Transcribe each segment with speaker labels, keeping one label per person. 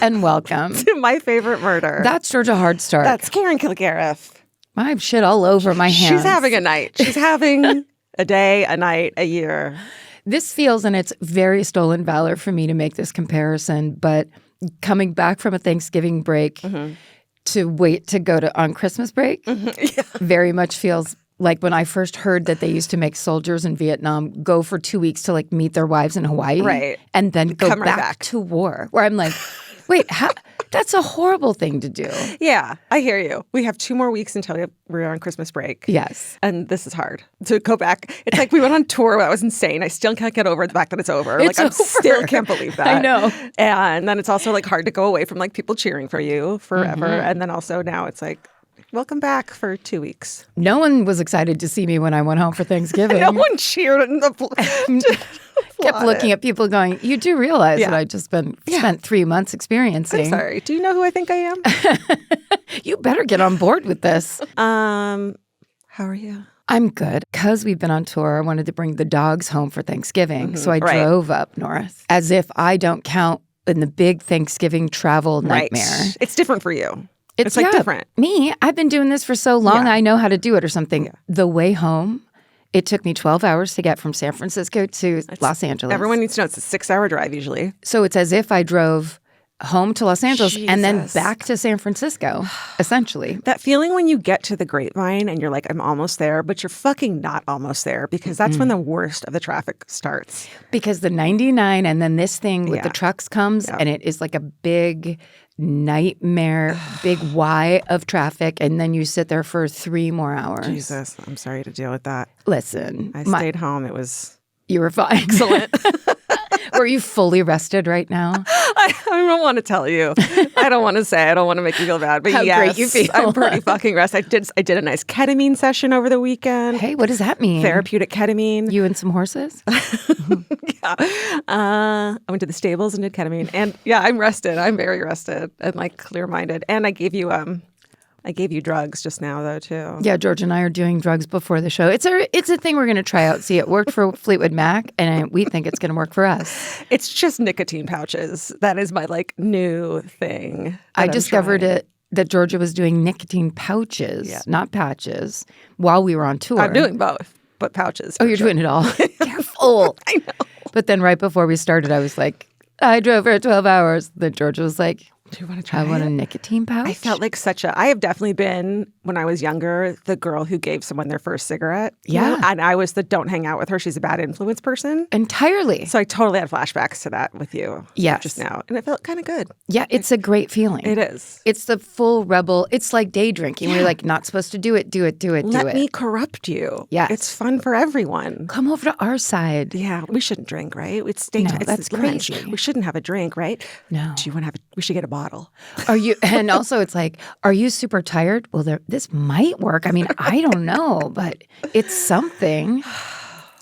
Speaker 1: and welcome
Speaker 2: to My Favorite Murder.
Speaker 1: That's Georgia Hardstark.
Speaker 2: That's Karen Kilgariff.
Speaker 1: I have shit all over my hands.
Speaker 2: She's having a night. She's having a day, a night, a year.
Speaker 1: This feels, and it's very stolen valor for me to make this comparison, but coming back from a Thanksgiving break to wait to go to on Christmas break very much feels like when I first heard that they used to make soldiers in Vietnam go for 2 weeks to like meet their wives in Hawaii,
Speaker 2: right,
Speaker 1: and then go
Speaker 2: Come right
Speaker 1: back to war. Where I'm like, wait, that's a horrible thing to do.
Speaker 2: Yeah, I hear you. We have 2 more weeks until we're on Christmas break.
Speaker 1: Yes.
Speaker 2: And this is hard to go back. It's like we went on tour. That was insane. I still can't get over the fact that it's over.
Speaker 1: It's
Speaker 2: I
Speaker 1: over.
Speaker 2: still can't believe that.
Speaker 1: I know.
Speaker 2: And then it's also like hard to go away from like people cheering for you forever. And then also now it's like, welcome back for 2 weeks.
Speaker 1: No one was excited to see me when I went home for Thanksgiving.
Speaker 2: No one cheered in the
Speaker 1: kept looking at people going, you do realize that I just spent 3 months experiencing.
Speaker 2: I'm sorry. Do you know who I think I am?
Speaker 1: You better get on board with this.
Speaker 2: How are you?
Speaker 1: I'm good. Because we've been on tour, I wanted to bring the dogs home for Thanksgiving. So I drove up north as if I don't count in the big Thanksgiving travel nightmare.
Speaker 2: Right. It's different for you. It's like different.
Speaker 1: Me, I've been doing this for so long, I know how to do it or something. The way home, it took me 12 hours to get from San Francisco to Los Angeles.
Speaker 2: Everyone needs to know it's a 6-hour drive usually.
Speaker 1: So it's as if I drove home to Los Angeles and then back to San Francisco, essentially.
Speaker 2: That feeling when you get to the Grapevine and you're like, I'm almost there, but you're fucking not almost there because that's when the worst of the traffic starts.
Speaker 1: Because the 99 and then this thing with the trucks comes and it is like a big nightmare, big Y of traffic, and then you sit there for 3 more hours.
Speaker 2: Jesus, I'm sorry to deal with that.
Speaker 1: Listen.
Speaker 2: I stayed home. It was...
Speaker 1: You were fine.
Speaker 2: Excellent.
Speaker 1: Were you fully rested right now?
Speaker 2: I don't want to tell you. I don't want to say. I don't want to make you feel bad. But
Speaker 1: How great you feel.
Speaker 2: I'm pretty fucking rested. I did a nice ketamine session over the weekend.
Speaker 1: Hey, what does that mean?
Speaker 2: Therapeutic ketamine.
Speaker 1: You and some horses?
Speaker 2: I went to the stables and did ketamine. And yeah, I'm rested. I'm very rested and like clear-minded. And I gave you drugs just now, though, too.
Speaker 1: Yeah, George and I are doing drugs before the show. It's a thing we're going to try out. See, it worked for Fleetwood Mac, and we think it's going to work for us.
Speaker 2: It's just nicotine pouches. That is my, like, new thing.
Speaker 1: I discovered that Georgia was doing nicotine pouches, not patches, while we were on tour.
Speaker 2: I'm doing both, but pouches.
Speaker 1: Oh, you're doing it all? Careful.
Speaker 2: I know.
Speaker 1: But then right before we started, I was like, I drove for 12 hours. Then Georgia was like,
Speaker 2: do you want to try
Speaker 1: I want a nicotine pouch?
Speaker 2: I felt like I have definitely been, when I was younger, the girl who gave someone their first cigarette.
Speaker 1: Yeah.
Speaker 2: And I was the don't hang out with her. She's a bad influence person.
Speaker 1: Entirely.
Speaker 2: So I totally had flashbacks to that with you just now. And it felt kind of good.
Speaker 1: Yeah, it's a great feeling.
Speaker 2: It is.
Speaker 1: It's the full rebel. It's like day drinking. Where you're like, not supposed to do it, do it, do it, do it.
Speaker 2: Let me corrupt you.
Speaker 1: Yes.
Speaker 2: It's fun for everyone.
Speaker 1: Come over to our side.
Speaker 2: Yeah. We shouldn't drink, right? It's dangerous.
Speaker 1: No, that's crazy.
Speaker 2: We shouldn't have a drink, right?
Speaker 1: No.
Speaker 2: Do you want to have we should get a bottle.
Speaker 1: Are you? And also it's like, are you super tired? Well, this might work. I mean, I don't know, but it's something.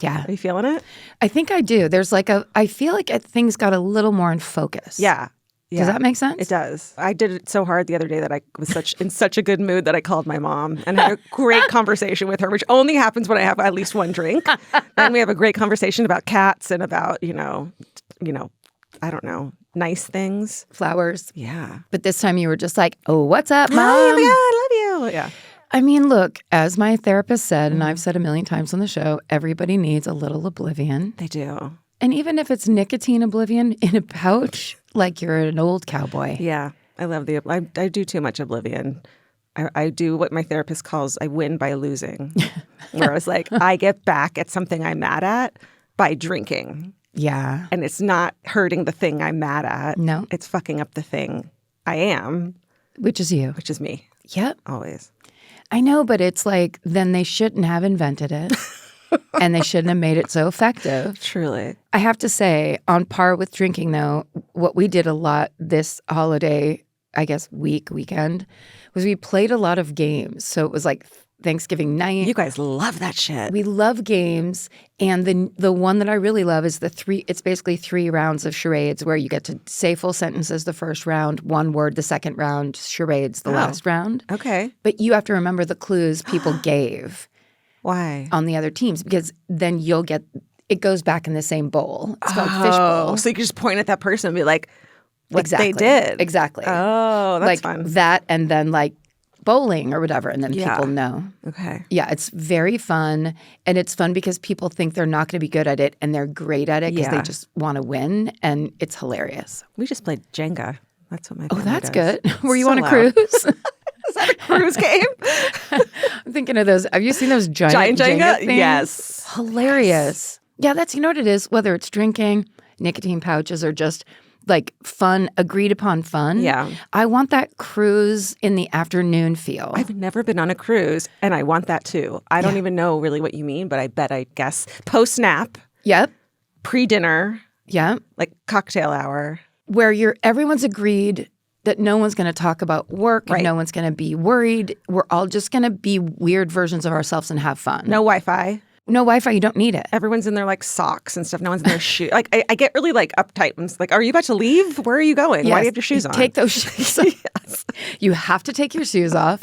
Speaker 1: Yeah.
Speaker 2: Are you feeling it?
Speaker 1: I think I do. There's like I feel like things got a little more in focus.
Speaker 2: Yeah.
Speaker 1: Does that make sense?
Speaker 2: It does. I did it so hard the other day that I was in such a good mood that I called my mom and had a great conversation with her, which only happens when I have at least one drink. Then we have a great conversation about cats and about, you know, I don't know, nice things.
Speaker 1: Flowers.
Speaker 2: Yeah.
Speaker 1: But this time you were just like, oh, what's up, Mom?
Speaker 2: Hi, I love you. Yeah.
Speaker 1: I mean, look, as my therapist said, and I've said a million times on the show, everybody needs a little oblivion.
Speaker 2: They do.
Speaker 1: And even if it's nicotine oblivion in a pouch, like you're an old cowboy.
Speaker 2: Yeah. I love I do too much oblivion. I do what my therapist calls I win by losing. Where I was like, I get back at something I'm mad at by drinking.
Speaker 1: Yeah.
Speaker 2: And it's not hurting the thing I'm mad at.
Speaker 1: No.
Speaker 2: It's fucking up the thing I am.
Speaker 1: Which is you.
Speaker 2: Which is me.
Speaker 1: Yep.
Speaker 2: Always.
Speaker 1: I know, but it's like, then they shouldn't have invented it. And they shouldn't have made it so effective.
Speaker 2: Truly.
Speaker 1: I have to say, on par with drinking, though, what we did a lot this holiday, I guess weekend, was we played a lot of games. So it was like Thanksgiving night.
Speaker 2: You guys love that shit.
Speaker 1: We love games. And the one that I really love is it's basically 3 rounds of charades where you get to say full sentences the first round, 1 word the second round, charades the last round.
Speaker 2: Okay.
Speaker 1: But you have to remember the clues people gave.
Speaker 2: Why?
Speaker 1: On the other teams, because then you'll get, it goes back in the same bowl. It's called fishbowl.
Speaker 2: So you can just point at that person and be like, what they did.
Speaker 1: Exactly.
Speaker 2: Oh, that's
Speaker 1: like
Speaker 2: fun.
Speaker 1: That and then like bowling or whatever, and then
Speaker 2: Yeah.
Speaker 1: people know.
Speaker 2: Okay.
Speaker 1: Yeah, it's very fun, and it's fun because people think they're not going to be good at it, and they're great at it because they just want to win, and it's hilarious.
Speaker 2: We just played Jenga. That's what my family
Speaker 1: That's
Speaker 2: does.
Speaker 1: good. Were you
Speaker 2: So
Speaker 1: on a
Speaker 2: loud.
Speaker 1: cruise?
Speaker 2: Is that a cruise game?
Speaker 1: I'm thinking of those. Have you seen those giant
Speaker 2: Jenga?
Speaker 1: things?
Speaker 2: Yes.
Speaker 1: Hilarious. Yeah, that's, you know what it is, whether it's drinking, nicotine pouches, or just like fun, agreed upon fun.
Speaker 2: Yeah.
Speaker 1: I want that cruise in the afternoon feel.
Speaker 2: I've never been on a cruise, and I want that too. I don't even know really what you mean, but I guess post-nap,
Speaker 1: Yep.
Speaker 2: pre-dinner,
Speaker 1: Yep.
Speaker 2: like cocktail hour.
Speaker 1: Where everyone's agreed that no one's going to talk about work, and no one's going to be worried. We're all just going to be weird versions of ourselves and have fun.
Speaker 2: No Wi-Fi.
Speaker 1: No Wi-Fi, you don't need it.
Speaker 2: Everyone's in their like socks and stuff. No one's in their shoes. Like I get really like uptight. I'm just like, are you about to leave? Where are you going? Why do you have your shoes on?
Speaker 1: Take those shoes off. Yes. You have to take your shoes off,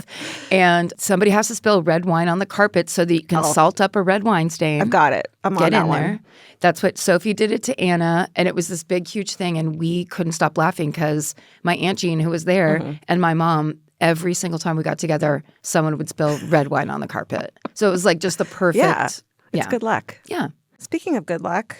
Speaker 1: and somebody has to spill red wine on the carpet so that you can salt up a red wine stain.
Speaker 2: I've got it. I'm on that one.
Speaker 1: There. That's what Sophie did it to Anna, and it was this big, huge thing, and we couldn't stop laughing because my Aunt Jean, who was there, and my mom, every single time we got together, someone would spill red wine on the carpet. So it was like just the perfect.
Speaker 2: Yeah. It's good luck.
Speaker 1: Yeah.
Speaker 2: Speaking of good luck,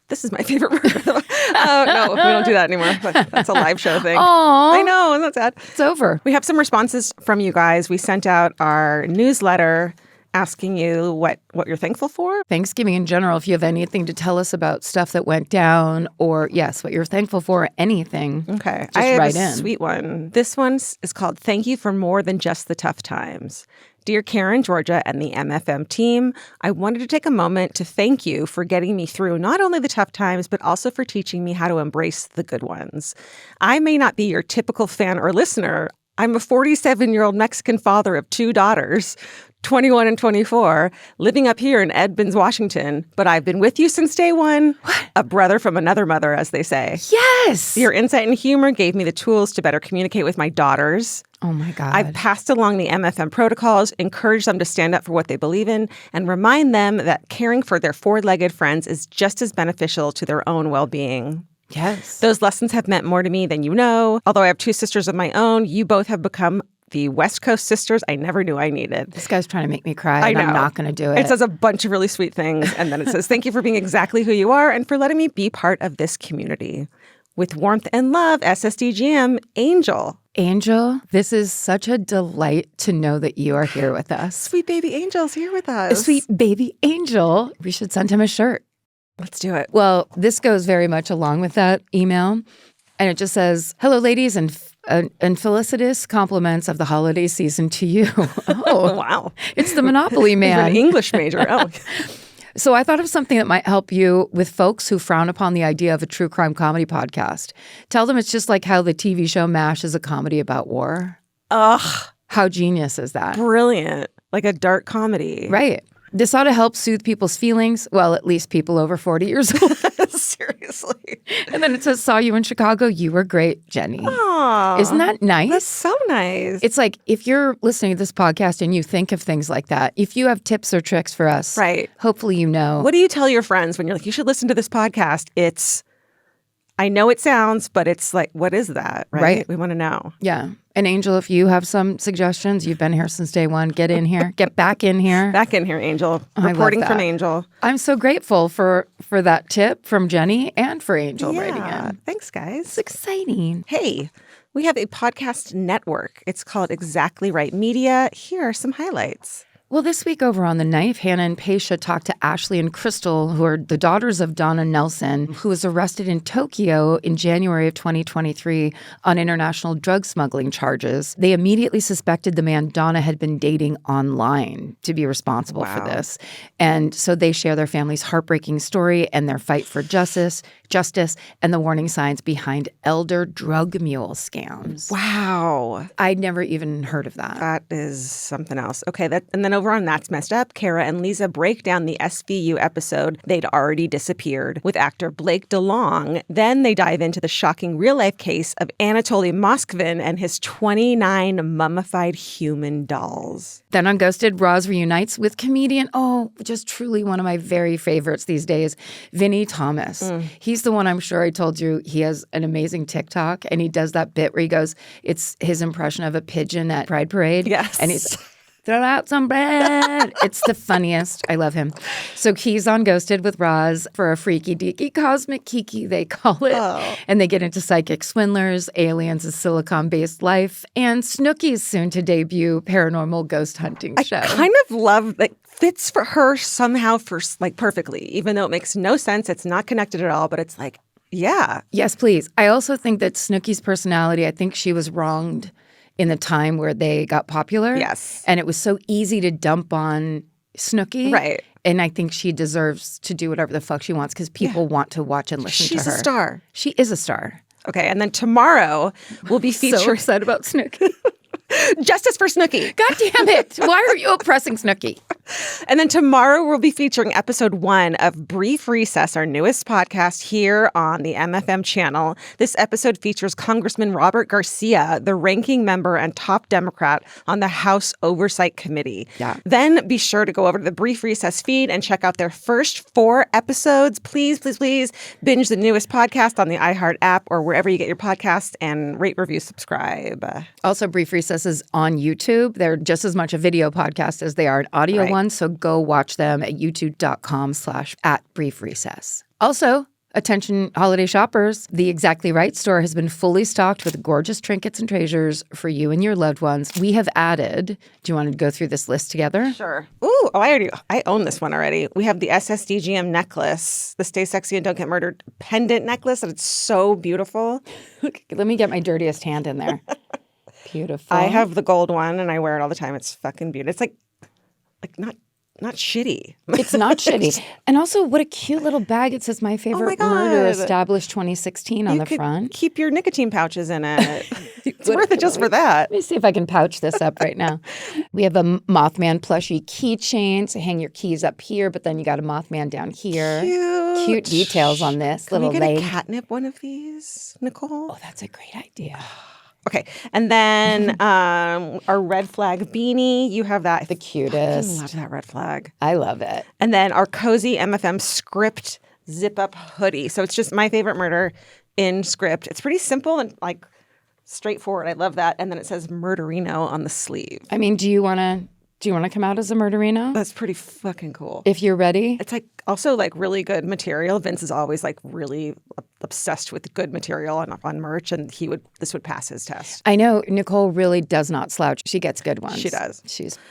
Speaker 2: this is my favorite word. No, we don't do that anymore. That's a live show thing.
Speaker 1: Aw.
Speaker 2: I know, and that's sad.
Speaker 1: It's over.
Speaker 2: We have some responses from you guys. We sent out our newsletter asking you what you're thankful for.
Speaker 1: Thanksgiving in general, if you have anything to tell us about stuff that went down, or yes, what you're thankful for, anything.
Speaker 2: Okay.
Speaker 1: Just
Speaker 2: I have
Speaker 1: write
Speaker 2: a
Speaker 1: in.
Speaker 2: sweet one. This one is called Thank You for More Than Just the Tough Times. Dear Karen, Georgia, and the MFM team, I wanted to take a moment to thank you for getting me through not only the tough times, but also for teaching me how to embrace the good ones. I may not be your typical fan or listener. I'm a 47-year-old Mexican father of 2 daughters, 21 and 24, living up here in Edmonds, Washington. But I've been with you since day one. What? A brother from another mother, as they say.
Speaker 1: Yes.
Speaker 2: Your insight and humor gave me the tools to better communicate with my daughters.
Speaker 1: Oh, my God.
Speaker 2: I've passed along the MFM protocols, encouraged them to stand up for what they believe in, and remind them that caring for their 4-legged friends is just as beneficial to their own well-being.
Speaker 1: Yes.
Speaker 2: Those lessons have meant more to me than you know. Although I have 2 sisters of my own, you both have become the West Coast sisters I never knew I needed.
Speaker 1: This guy's trying to make me cry,
Speaker 2: I
Speaker 1: and
Speaker 2: know.
Speaker 1: I'm not going to do it.
Speaker 2: It says a bunch of really sweet things, and then it says, thank you for being exactly who you are and for letting me be part of this community. With warmth and love, SSDGM, Angel.
Speaker 1: Angel, this is such a delight to know that you are here with us.
Speaker 2: Sweet baby Angel's here with us.
Speaker 1: Sweet baby Angel. We should send him a shirt.
Speaker 2: Let's do it.
Speaker 1: Well, this goes very much along with that email. And it just says, hello, ladies, and felicitous compliments of the holiday season to you. Oh,
Speaker 2: Wow.
Speaker 1: It's the Monopoly
Speaker 2: You're
Speaker 1: man.
Speaker 2: an English major. Oh.
Speaker 1: So I thought of something that might help you with folks who frown upon the idea of a true crime comedy podcast. Tell them it's just like how the TV show MASH is a comedy about war.
Speaker 2: Ugh.
Speaker 1: How genius is that?
Speaker 2: Brilliant. Like a dark comedy.
Speaker 1: Right. This ought to help soothe people's feelings. Well, at least people over 40 years old.
Speaker 2: Seriously.
Speaker 1: And then it says, saw you in Chicago. You were great, Jenny.
Speaker 2: Aww.
Speaker 1: Isn't that nice?
Speaker 2: That's so nice.
Speaker 1: It's like if you're listening to this podcast and you think of things like that, if you have tips or tricks for us,
Speaker 2: Right.
Speaker 1: hopefully you know.
Speaker 2: What do you tell your friends when you're like, you should listen to this podcast? It's, I know it sounds, but it's like, what is that? Right. We want to know.
Speaker 1: Yeah. And Angel, if you have some suggestions, you've been here since day one, get in here, get back in here.
Speaker 2: Back in here, Angel.
Speaker 1: I love
Speaker 2: Reporting from
Speaker 1: that.
Speaker 2: Angel.
Speaker 1: I'm so grateful for that tip from Jenny and for Angel writing in.
Speaker 2: Thanks, guys.
Speaker 1: It's exciting.
Speaker 2: Hey, we have a podcast network. It's called Exactly Right Media. Here are some highlights.
Speaker 1: Well, this week over on The Knife, Hannah and Paisha talked to Ashley and Crystal, who are the daughters of Donna Nelson, who was arrested in Tokyo in January of 2023 on international drug smuggling charges. They immediately suspected the man Donna had been dating online to be responsible for this. And so they share their family's heartbreaking story and their fight for justice, and the warning signs behind elder drug mule scams.
Speaker 2: Wow.
Speaker 1: I'd never even heard of that.
Speaker 2: That is something else. Okay, and then over on That's Messed Up, Kara and Lisa break down the SVU episode They'd Already Disappeared with actor Blake DeLong. Then they dive into the shocking real-life case of Anatoly Moskvin and his 29 mummified human dolls.
Speaker 1: Then on Ghosted, Roz reunites with comedian, just truly one of my very favorites these days, Vinny Thomas. He's the one, I'm sure I told you, he has an amazing TikTok, and he does that bit where he goes, it's his impression of a pigeon at Pride Parade.
Speaker 2: Yes.
Speaker 1: And he's throw out some bread. It's the funniest. I love him. So he's on Ghosted with Roz for a freaky deaky cosmic kiki, they call it. And they get into psychic swindlers, aliens, a silicon-based life, and Snooki's soon-to-debut paranormal ghost hunting show.
Speaker 2: I kind of love that fits for her somehow perfectly, even though it makes no sense. It's not connected at all, but it's like, yeah.
Speaker 1: Yes, please. I also think that Snooki's personality, I think she was wronged in the time where they got popular.
Speaker 2: Yes.
Speaker 1: And it was so easy to dump on Snooki.
Speaker 2: Right.
Speaker 1: And I think she deserves to do whatever the fuck she wants because people want to watch and listen to her.
Speaker 2: She's a star.
Speaker 1: She is a star.
Speaker 2: Okay, and then tomorrow we'll be featuring...
Speaker 1: So upset about Snooki.
Speaker 2: Justice for Snooki.
Speaker 1: God damn it. Why are you oppressing Snooki?
Speaker 2: And then tomorrow we'll be featuring episode 1 of Brief Recess, our newest podcast here on the MFM channel. This episode features Congressman Robert Garcia, the ranking member and top Democrat on the House Oversight Committee.
Speaker 1: Yeah.
Speaker 2: Then be sure to go over to the Brief Recess feed and check out their first 4 episodes. Please, please, please binge the newest podcast on the iHeart app or wherever you get your podcast, and rate, review, subscribe.
Speaker 1: Also, Brief Recess is on YouTube. They're just as much a video podcast as they are an audio one. So go watch them at youtube.com/@briefrecess. Also, attention holiday shoppers, the Exactly Right store has been fully stocked with gorgeous trinkets and treasures for you and your loved ones. We have added, do you want to go through this list together?
Speaker 2: Sure. I own this one already. We have the SSDGM necklace, the Stay Sexy and Don't Get Murdered pendant necklace, and it's so beautiful.
Speaker 1: Let me get my dirtiest hand in there. Beautiful.
Speaker 2: I have the gold one and I wear it all the time. It's fucking beautiful. It's like not shitty.
Speaker 1: It's not shitty. And also, what a cute little bag. It says, my favorite murder established 2016 on the front.
Speaker 2: Keep your nicotine pouches in it. It's worth it just for that.
Speaker 1: Let me see if I can pouch this up right now. We have a Mothman plushie keychain to hang your keys up here, but then you got a Mothman down here. Cute details on this.
Speaker 2: Can
Speaker 1: little
Speaker 2: we get
Speaker 1: leg.
Speaker 2: a catnip one of these, Nicole?
Speaker 1: Oh, that's a great idea.
Speaker 2: Okay, and then our red flag beanie, you have that.
Speaker 1: The cutest.
Speaker 2: I love that red flag.
Speaker 1: I love it.
Speaker 2: And then our cozy MFM script zip-up hoodie. So it's just my favorite murder in script. It's pretty simple and like straightforward. I love that. And then it says Murderino on the sleeve.
Speaker 1: I mean, do you want to come out as a murderino?
Speaker 2: That's pretty fucking cool.
Speaker 1: If you're ready.
Speaker 2: It's like also like really good material. Vince is always like really obsessed with good material on merch, and this would pass his test.
Speaker 1: I know Nicole really does not slouch. She gets good ones.
Speaker 2: She does.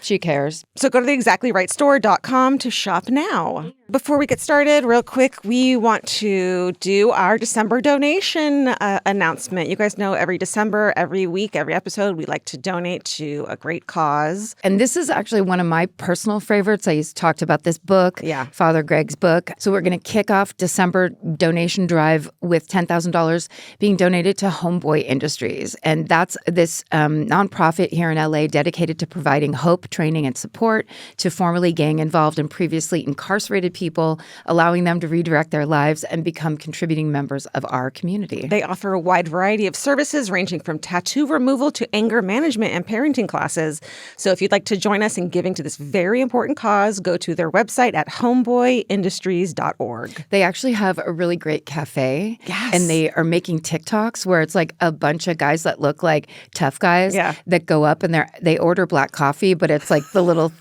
Speaker 1: She cares.
Speaker 2: So go to the exactlyrightstore.com to shop now. Before we get started, real quick, we want to do our December donation announcement. You guys know every December, every week, every episode, we like to donate to a great cause.
Speaker 1: And this is actually one of my personal favorites. I talked about this book, Father Greg's book. So we're going to kick off December donation drive with $10,000 being donated to Homeboy Industries. And that's this nonprofit here in LA dedicated to providing hope, training, and support to formerly gang-involved and previously incarcerated people, allowing them to redirect their lives and become contributing members of our community.
Speaker 2: They offer a wide variety of services ranging from tattoo removal to anger management and parenting classes. So if you'd like to join us in giving to this very important cause, go to their website at homeboyindustries.org.
Speaker 1: They actually have a really great cafe.
Speaker 2: Yes.
Speaker 1: And they are making TikToks where it's like a bunch of guys that look like tough guys that go up and they order black coffee, but it's like the little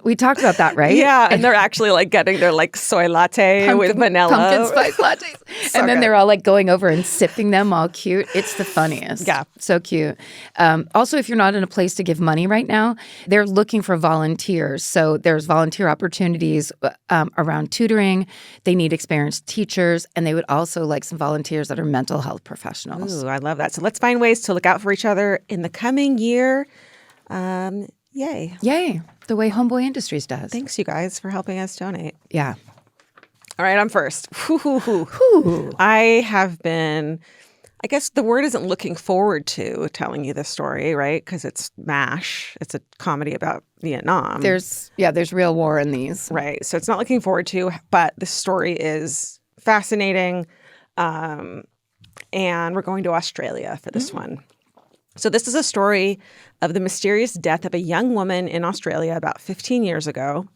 Speaker 1: we talked about that, right?
Speaker 2: Yeah, and they're actually like getting their like soy latte with vanilla.
Speaker 1: Pumpkin spice lattes.
Speaker 2: So
Speaker 1: and then
Speaker 2: good.
Speaker 1: they're all like going over and sipping them all cute. It's the funniest.
Speaker 2: Yeah.
Speaker 1: So cute. Also, if you're not in a place to give money right now, they're looking for volunteers. So there's volunteer opportunities around tutoring. They need experienced teachers, and they would also like some volunteers that are mental health professionals.
Speaker 2: Ooh, I love that. So let's find ways to look out for each other in the coming year. Yay.
Speaker 1: Yay. The way Homeboy Industries does.
Speaker 2: Thanks, you guys, for helping us donate.
Speaker 1: Yeah.
Speaker 2: All right, I'm first. I have been I guess the word isn't looking forward to telling you this story, right? Because it's MASH. It's a comedy about Vietnam.
Speaker 1: There's real war in these.
Speaker 2: Right. So it's not looking forward to, but the story is fascinating. And we're going to Australia for this one. So this is a story of the mysterious death of a young woman in Australia about 15 years ago.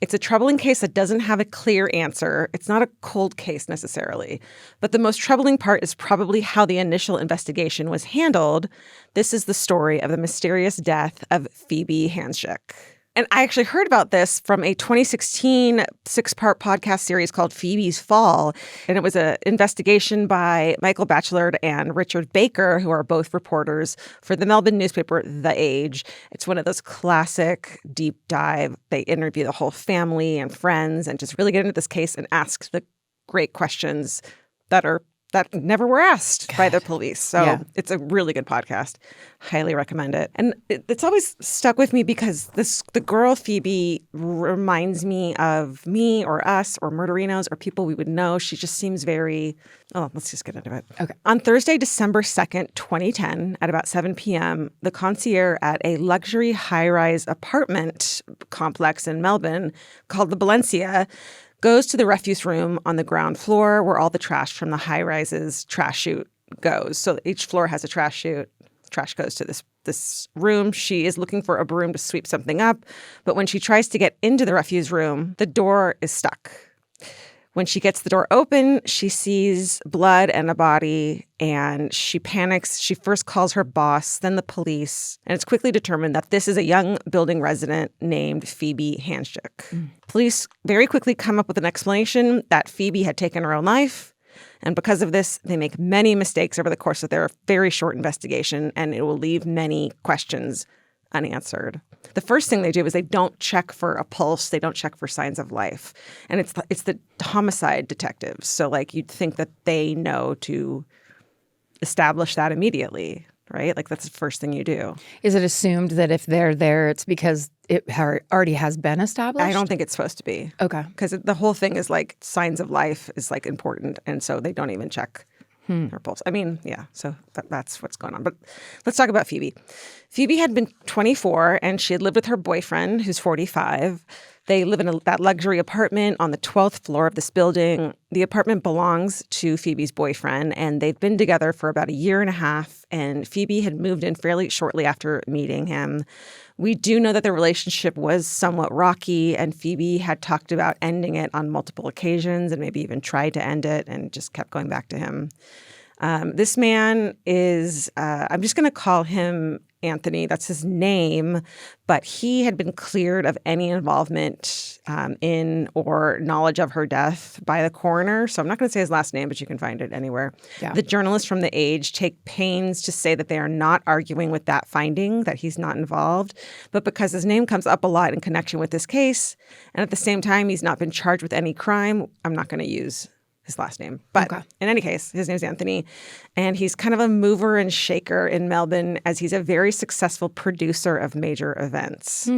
Speaker 2: It's a troubling case that doesn't have a clear answer. It's not a cold case necessarily. But the most troubling part is probably how the initial investigation was handled. This is the story of the mysterious death of Phoebe Handsjuk. And I actually heard about this from a 2016 six-part podcast series called Phoebe's Fall. And it was an investigation by Michael Batchelor and Richard Baker, who are both reporters for the Melbourne newspaper The Age. It's one of those classic deep dive. They interview the whole family and friends and just really get into this case and ask the great questions that never were asked by the police. So It's a really good podcast. Highly recommend it. And it's always stuck with me because the girl Phoebe reminds me of me or us or murderinos or people we would know. She just seems very... Oh, let's just get into it.
Speaker 1: Okay.
Speaker 2: On Thursday, December 2nd, 2010, at about 7 p.m., the concierge at a luxury high-rise apartment complex in Melbourne called the Valencia goes to the refuse room on the ground floor where all the trash from the high-rise's trash chute goes. So each floor has a trash chute. Trash goes to this room. She is looking for a broom to sweep something up. But when she tries to get into the refuse room, the door is stuck. When she gets the door open, she sees blood and a body, and she panics. She first calls her boss, then the police, and it's quickly determined that this is a young building resident named Phoebe Handsjuk. Police very quickly come up with an explanation that Phoebe had taken her own life, and because of this, they make many mistakes over the course of their very short investigation, and it will leave many questions unanswered. The first thing they do is they don't check for a pulse. They don't check for signs of life. And it's the homicide detectives. So, like, you'd think that they know to establish that immediately, right? Like, that's the first thing you do.
Speaker 1: Is it assumed that if they're there, it's because it already has been established?
Speaker 2: I don't think it's supposed to be.
Speaker 1: Okay.
Speaker 2: Because the whole thing is, like, signs of life is, like, important. And so they don't even check her pulse. I mean, yeah, so that's what's going on. But let's talk about Phoebe. Phoebe had been 24, and she had lived with her boyfriend, who's 45. They live in that luxury apartment on the 12th floor of this building. The apartment belongs to Phoebe's boyfriend, and they've been together for about a year and a half, and Phoebe had moved in fairly shortly after meeting him. We do know that their relationship was somewhat rocky, and Phoebe had talked about ending it on multiple occasions and maybe even tried to end it and just kept going back to him. This man is, I'm just going to call him Anthony. That's his name. But he had been cleared of any involvement in or knowledge of her death by the coroner. So I'm not going to say his last name, but you can find it anywhere. Yeah. The journalists from The Age take pains to say that they are not arguing with that finding, that he's not involved. But because his name comes up a lot in connection with this case, and at the same time he's not been charged with any crime, I'm not going to use his last name. But in any case, his name's Anthony, and he's kind of a mover and shaker in Melbourne as he's a very successful producer of major events.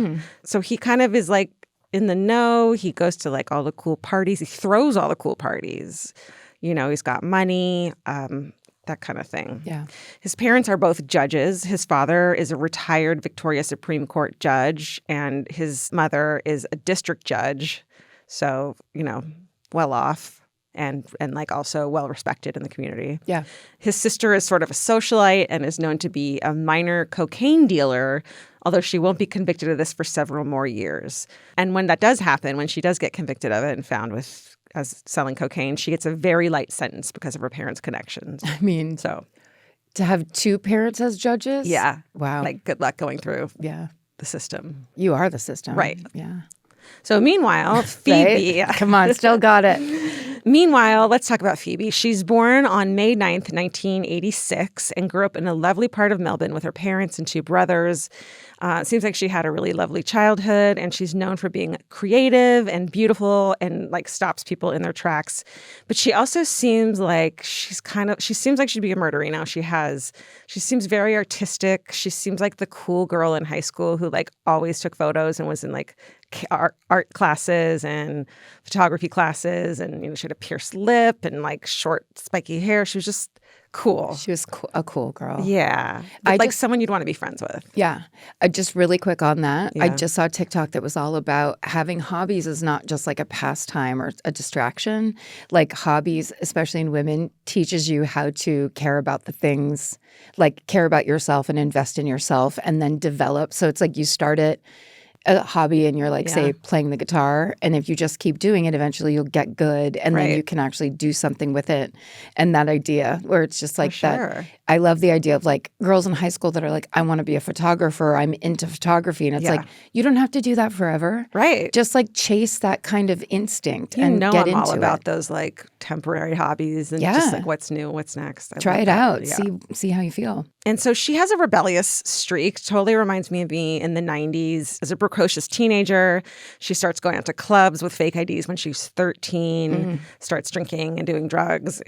Speaker 2: So he kind of is like in the know. He goes to like all the cool parties. He throws all the cool parties. You know, he's got money, that kind of thing.
Speaker 1: Yeah.
Speaker 2: His parents are both judges. His father is a retired Victoria Supreme Court judge, and his mother is a district judge. So, you know, well off. And like also well respected in the community.
Speaker 1: Yeah.
Speaker 2: His sister is sort of a socialite and is known to be a minor cocaine dealer, although she won't be convicted of this for several more years. And when that does happen, when she does get convicted of it and found as selling cocaine, she gets a very light sentence because of her parents' connections.
Speaker 1: I mean,
Speaker 2: so
Speaker 1: to have two parents as judges?
Speaker 2: Yeah.
Speaker 1: Wow.
Speaker 2: Like good luck going through
Speaker 1: the
Speaker 2: system.
Speaker 1: You are the system.
Speaker 2: Right.
Speaker 1: Yeah.
Speaker 2: So meanwhile, Phoebe.
Speaker 1: Right? Come on, still got it.
Speaker 2: Meanwhile, let's talk about Phoebe. She's born on May 9th, 1986, and grew up in a lovely part of Melbourne with her parents and two brothers. It seems like she had a really lovely childhood, and she's known for being creative and beautiful and like stops people in their tracks. But she also seems like she seems like she'd be a murderino. She seems very artistic. She seems like the cool girl in high school who like always took photos and was in like art classes and photography classes, and she had a pierced lip and like short spiky hair. She was just cool.
Speaker 1: She was a cool girl.
Speaker 2: Yeah. Someone you'd want to be friends with.
Speaker 1: Yeah. Just really quick on that.
Speaker 2: Yeah.
Speaker 1: I just saw a TikTok that was all about having hobbies is not just like a pastime or a distraction. Like hobbies, especially in women, teaches you how to care about the things, like care about yourself and invest in yourself and then develop. So it's like you start it a hobby and you're like, say, playing the guitar. And if you just keep doing it, eventually you'll get good. And then you can actually do something with it. And that idea where it's just like that. I love the idea of like girls in high school that are like, I want to be a photographer. I'm into photography. And it's like, you don't have to do that forever.
Speaker 2: Right.
Speaker 1: Just like chase that kind of instinct
Speaker 2: and
Speaker 1: get
Speaker 2: I'm
Speaker 1: into
Speaker 2: all about those like temporary hobbies and just like what's new, what's next.
Speaker 1: Try it out. Yeah. See how you feel.
Speaker 2: And so she has a rebellious streak. Totally reminds me of me in the 90s as a precocious teenager. She starts going out to clubs with fake IDs when she's 13, starts drinking and doing drugs.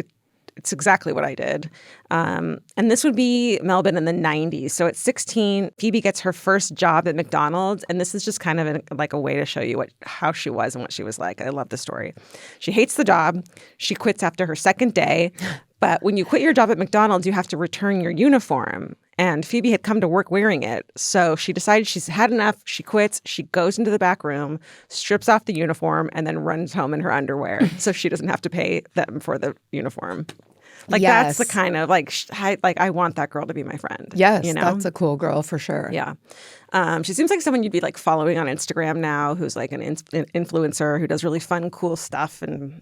Speaker 2: It's exactly what I did. And this would be Melbourne in the 90s. So at 16, Phoebe gets her first job at McDonald's. And this is just kind of like a way to show you how she was and what she was like. I love the story. She hates the job. She quits after her second day. But when you quit your job at McDonald's, you have to return your uniform. And Phoebe had come to work wearing it. So she decided she's had enough. She quits. She goes into the back room, strips off the uniform, and then runs home in her underwear so she doesn't have to pay them for the uniform. Like, that's the kind of, like, I want that girl to be my friend.
Speaker 1: Yes, that's a cool girl for sure.
Speaker 2: Yeah. She seems like someone you'd be, like, following on Instagram now who's, like, an influencer who does really fun, cool stuff and,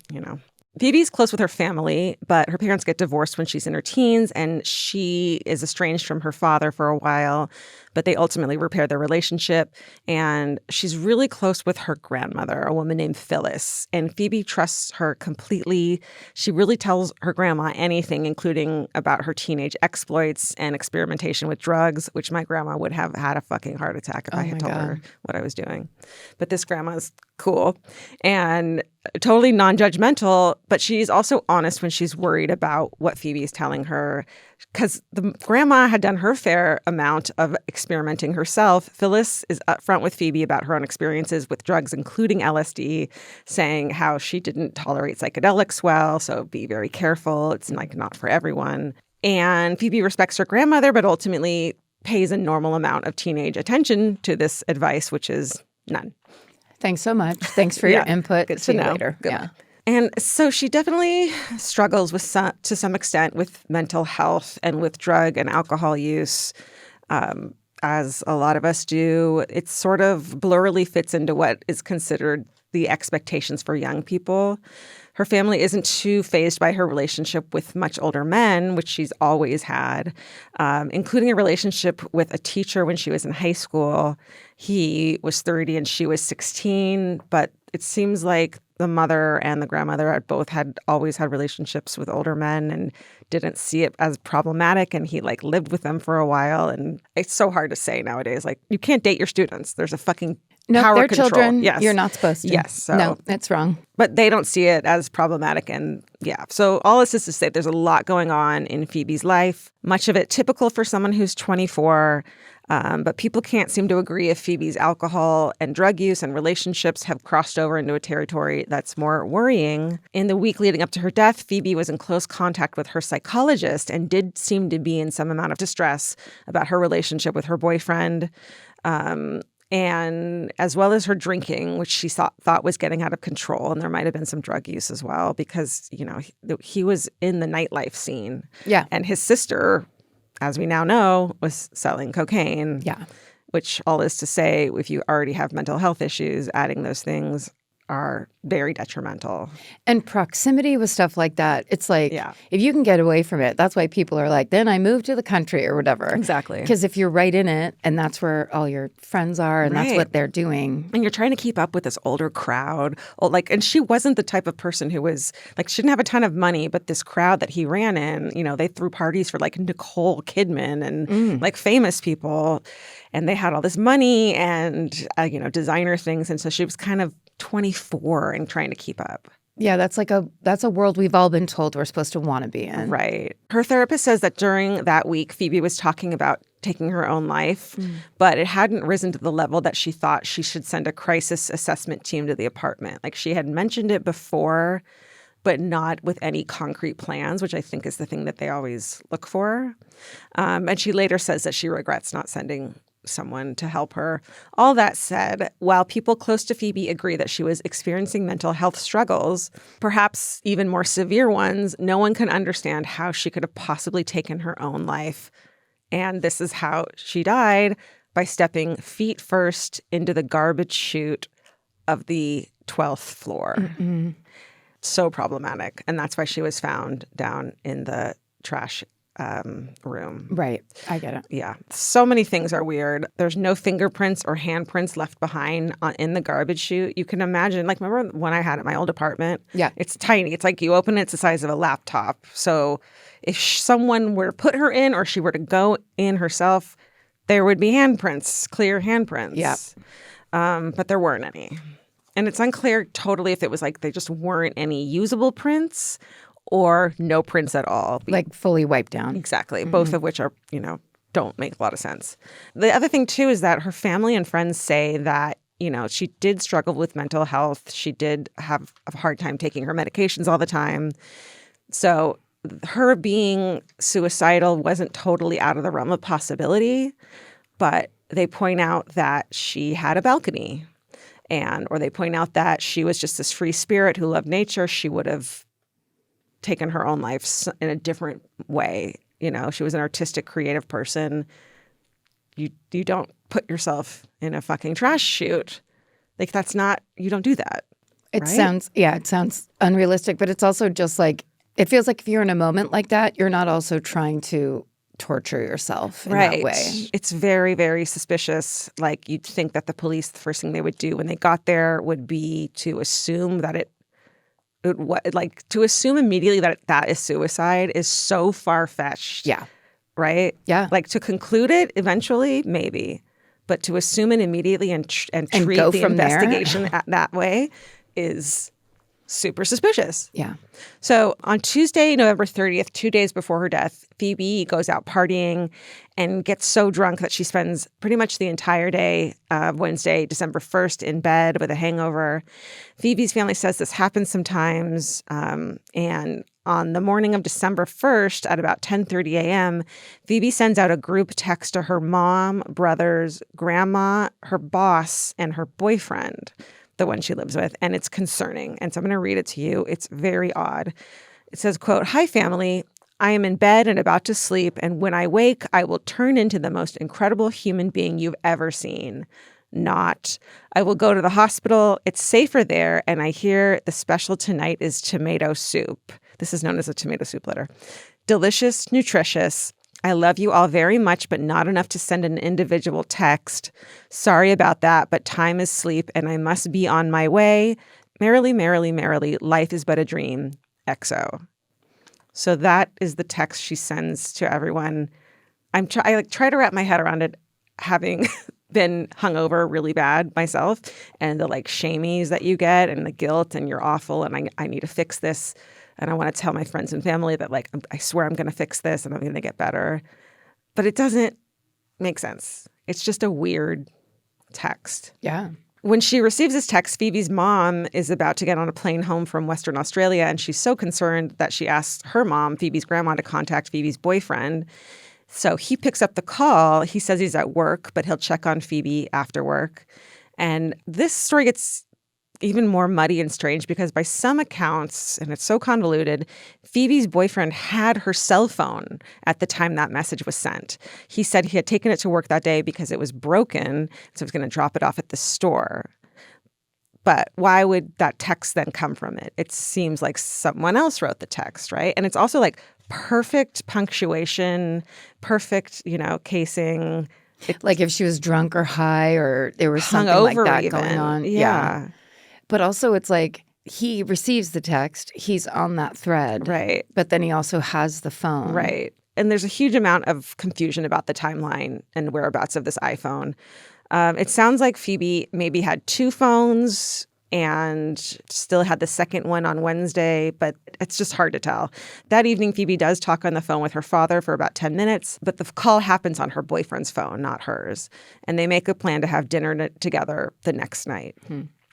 Speaker 2: Phoebe's close with her family, but her parents get divorced when she's in her teens, and she is estranged from her father for a while, but they ultimately repair their relationship, and she's really close with her grandmother, a woman named Phyllis, and Phoebe trusts her completely. She really tells her grandma anything, including about her teenage exploits and experimentation with drugs, which my grandma would have had a fucking heart attack if I had told her what I was doing. But this grandma's cool and totally non-judgmental, but she's also honest when she's worried about what Phoebe's telling her, because the grandma had done her fair amount of experimenting herself. Phyllis is upfront with Phoebe about her own experiences with drugs, including LSD, saying how she didn't tolerate psychedelics well, so be very careful. It's like not for everyone. And Phoebe respects her grandmother, but ultimately pays a normal amount of teenage attention to this advice, which is none.
Speaker 1: Thanks so much. Thanks for your input.
Speaker 2: Good
Speaker 1: See
Speaker 2: to
Speaker 1: you
Speaker 2: know.
Speaker 1: later.
Speaker 2: Good. Yeah. And so she definitely struggles with to some extent with mental health and with drug and alcohol use, as a lot of us do. It sort of blurrily fits into what is considered the expectations for young people. Her family isn't too fazed by her relationship with much older men, which she's always had, including a relationship with a teacher when she was in high school. He was 30 and she was 16, but it seems like the mother and the grandmother had both always had relationships with older men and didn't see it as problematic. And he like lived with them for a while. And it's so hard to say nowadays. Like, you can't date your students. There's a fucking power
Speaker 1: they're
Speaker 2: control.
Speaker 1: Children.
Speaker 2: Yes.
Speaker 1: You're not supposed to.
Speaker 2: Yes. So.
Speaker 1: No, that's wrong.
Speaker 2: But they don't see it as problematic. And so all this is to say there's a lot going on in Phoebe's life, much of it typical for someone who's 24. But people can't seem to agree if Phoebe's alcohol and drug use and relationships have crossed over into a territory that's more worrying. In the week leading up to her death, Phoebe was in close contact with her psychologist and did seem to be in some amount of distress about her relationship with her boyfriend, and as well as her drinking, which she thought was getting out of control. And there might have been some drug use as well because, he was in the nightlife scene.
Speaker 1: Yeah.
Speaker 2: And his sister, as we now know, was selling cocaine.
Speaker 1: Yeah.
Speaker 2: Which all is to say, if you already have mental health issues, adding those things are very detrimental.
Speaker 1: And proximity with stuff like that, it's like, if you can get away from it, that's why people are like, then I moved to the country or whatever.
Speaker 2: Exactly.
Speaker 1: Because if you're right in it and that's where all your friends are and that's what they're doing.
Speaker 2: And you're trying to keep up with this older crowd. And she wasn't the type of person who was, like, she didn't have a ton of money, but this crowd that he ran in, they threw parties for, like, Nicole Kidman and, like, famous people. And they had all this money and, designer things. And so she was kind of 24 and trying to keep up.
Speaker 1: Yeah, that's a world we've all been told we're supposed to want to be in.
Speaker 2: Right. Her therapist says that during that week, Phoebe was talking about taking her own life, but it hadn't risen to the level that she thought she should send a crisis assessment team to the apartment. Like, she had mentioned it before, but not with any concrete plans, which I think is the thing that they always look for. And she later says that she regrets not sending someone to help her. All that said, while people close to Phoebe agree that she was experiencing mental health struggles, perhaps even more severe ones, no one can understand how she could have possibly taken her own life. And this is how she died, by stepping feet first into the garbage chute of the 12th floor. Mm-hmm. So problematic. And that's why she was found down in the trash room.
Speaker 1: Right. I get it.
Speaker 2: Yeah. So many things are weird. There's no fingerprints or handprints left behind in the garbage chute. You can imagine, like, remember when I had at my old apartment?
Speaker 1: Yeah.
Speaker 2: It's tiny. It's like you open it, it's the size of a laptop. So if someone were to put her in, or she were to go in herself, there would be handprints, clear handprints.
Speaker 1: Yeah.
Speaker 2: But there weren't any. And it's unclear totally if it was like they just weren't any usable prints or no prints at all.
Speaker 1: Like fully wiped down.
Speaker 2: Exactly. Mm-hmm. Both of which are, don't make a lot of sense. The other thing, too, is that her family and friends say that, she did struggle with mental health. She did have a hard time taking her medications all the time. So her being suicidal wasn't totally out of the realm of possibility. But they point out that she had a balcony. Or they point out that she was just this free spirit who loved nature. She would have taken her own life in a different way. She was an artistic, creative person. You don't put yourself in a fucking trash chute. Like, that's not, you don't do that.
Speaker 1: It sounds unrealistic, but it's also just like, it feels like if you're in a moment like that, you're not also trying to torture yourself in that way.
Speaker 2: It's very, very suspicious. Like, you'd think that the police, the first thing they would do when they got there would be to assume that to assume immediately that is suicide is so far-fetched.
Speaker 1: Yeah.
Speaker 2: Right?
Speaker 1: Yeah.
Speaker 2: Like, to conclude it eventually, maybe. But to assume it immediately and treat the investigation that way is super suspicious.
Speaker 1: Yeah.
Speaker 2: So on Tuesday, November 30th, 2 days before her death, Phoebe goes out partying and gets so drunk that she spends pretty much the entire day of Wednesday, December 1st, in bed with a hangover. Phoebe's family says this happens sometimes. And on the morning of December 1st at about 10:30 a.m., Phoebe sends out a group text to her mom, brothers, grandma, her boss, and her boyfriend, the one she lives with, and it's concerning. And so I'm going to read it to you. It's very odd. It says, quote, "Hi, family. I am in bed and about to sleep, and when I wake, I will turn into the most incredible human being you've ever seen. Not. I will go to the hospital. It's safer there, and I hear the special tonight is tomato soup." This is known as a tomato soup letter. "Delicious, nutritious. I love you all very much, but not enough to send an individual text. Sorry about that, but time is sleep, and I must be on my way. Merrily, merrily, merrily, life is but a dream. XO." So that is the text she sends to everyone. I try to wrap my head around it, having been hungover really bad myself, and the shamies that you get, and the guilt, and you're awful, and I need to fix this. And I want to tell my friends and family that, I swear I'm going to fix this and I'm going to get better. But it doesn't make sense. It's just a weird text.
Speaker 1: Yeah.
Speaker 2: When she receives this text, Phoebe's mom is about to get on a plane home from Western Australia, and she's so concerned that she asks her mom, Phoebe's grandma, to contact Phoebe's boyfriend. So he picks up the call. He says he's at work, but he'll check on Phoebe after work. And this story gets even more muddy and strange because by some accounts, and it's so convoluted, Phoebe's boyfriend had her cell phone at the time that message was sent. He said he had taken it to work that day because it was broken, so he was going to drop it off at the store. But why would that text then come from it? It seems like someone else wrote the text, right? And it's also perfect punctuation, perfect, casing.
Speaker 1: Like if she was drunk or high or there was something like that
Speaker 2: even
Speaker 1: going on.
Speaker 2: Yeah.
Speaker 1: But also it's like he receives the text, he's on that thread.
Speaker 2: Right.
Speaker 1: But then he also has the phone.
Speaker 2: Right. And there's a huge amount of confusion about the timeline and whereabouts of this iPhone. It sounds like Phoebe maybe had two phones, and still had the second one on Wednesday, but it's just hard to tell. That evening, Phoebe does talk on the phone with her father for about 10 minutes, but the call happens on her boyfriend's phone, not hers. And they make a plan to have dinner together the next night.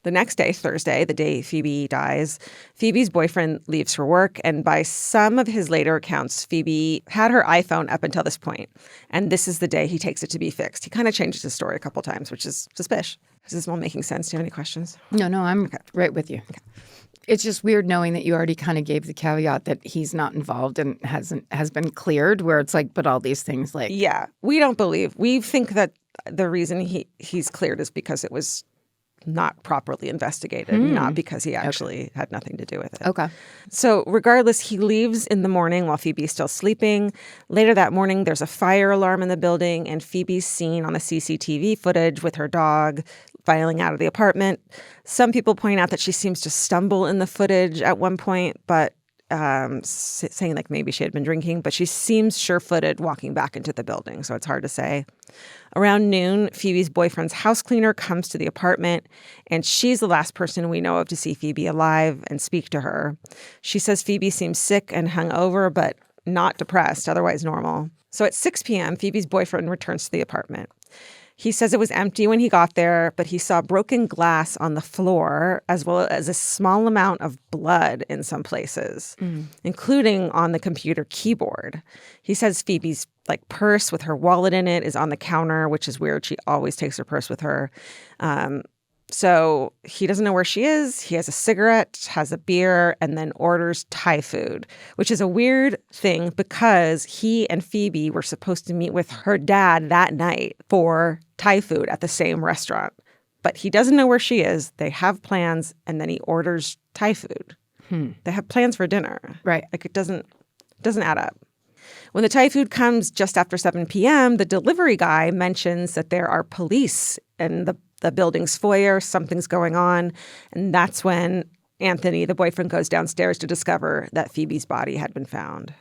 Speaker 2: The next day, Thursday, the day Phoebe dies, Phoebe's boyfriend leaves for work, and by some of his later accounts, Phoebe had her iPhone up until this point, and this is the day he takes it to be fixed. He kind of changes his story a couple times, which is suspicious. Is this all making sense? Do you have any questions?
Speaker 1: No, I'm right with you. Okay. It's just weird knowing that you already kind of gave the caveat that he's not involved and has been cleared, where it's like, but all these things like...
Speaker 2: Yeah, we don't believe. We think that the reason he's cleared is because it was not properly investigated, not because he actually had nothing to do with it.
Speaker 1: Okay.
Speaker 2: So regardless, he leaves in the morning while Phoebe's still sleeping. Later that morning, there's a fire alarm in the building, and Phoebe's seen on the CCTV footage with her dog filing out of the apartment. Some people point out that she seems to stumble in the footage at one point, but saying like maybe she had been drinking, but she seems sure-footed walking back into the building, so it's hard to say. Around noon, Phoebe's boyfriend's house cleaner comes to the apartment, and she's the last person we know of to see Phoebe alive and speak to her. She says Phoebe seems sick and hungover, but not depressed, otherwise normal. So at 6 p.m., Phoebe's boyfriend returns to the apartment. He says it was empty when he got there, but he saw broken glass on the floor as well as a small amount of blood in some places, including on the computer keyboard. He says Phoebe's purse with her wallet in it is on the counter, which is weird. She always takes her purse with her. So he doesn't know where she is. He has a cigarette, has a beer, and then orders Thai food, which is a weird thing because he and Phoebe were supposed to meet with her dad that night for Thai food at the same restaurant. But he doesn't know where she is. They have plans, and then he orders Thai food. They have plans for dinner.
Speaker 1: Right.
Speaker 2: It doesn't add up. When the Thai food comes just after 7 p.m., the delivery guy mentions that there are police in the building's foyer, something's going on. And that's when Anthony, the boyfriend, goes downstairs to discover that Phoebe's body had been found.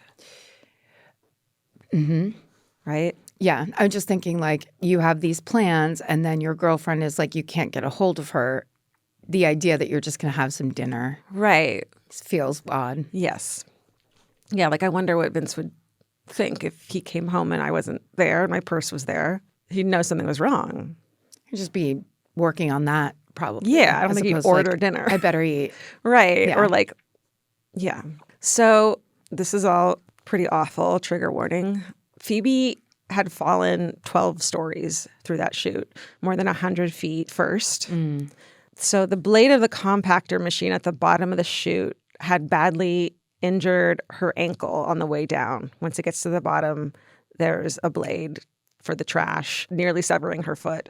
Speaker 2: Right?
Speaker 1: Yeah. I'm just thinking you have these plans and then your girlfriend is you can't get a hold of her. The idea that you're just going to have some dinner.
Speaker 2: Right.
Speaker 1: Feels odd.
Speaker 2: Yes. Yeah, I wonder what Vince would think if he came home and I wasn't there and my purse was there. He'd know something was wrong.
Speaker 1: He'd just be working on that, probably.
Speaker 2: Yeah, I don't think he'd order dinner.
Speaker 1: I better eat.
Speaker 2: Right.
Speaker 1: Yeah.
Speaker 2: Or yeah. So this is all pretty awful. Trigger warning. Phoebe had fallen 12 stories through that shoot, more than 100 feet first. So the blade of the compactor machine at the bottom of the chute had badly injured her ankle on the way down. Once it gets to the bottom, there's a blade for the trash, nearly severing her foot.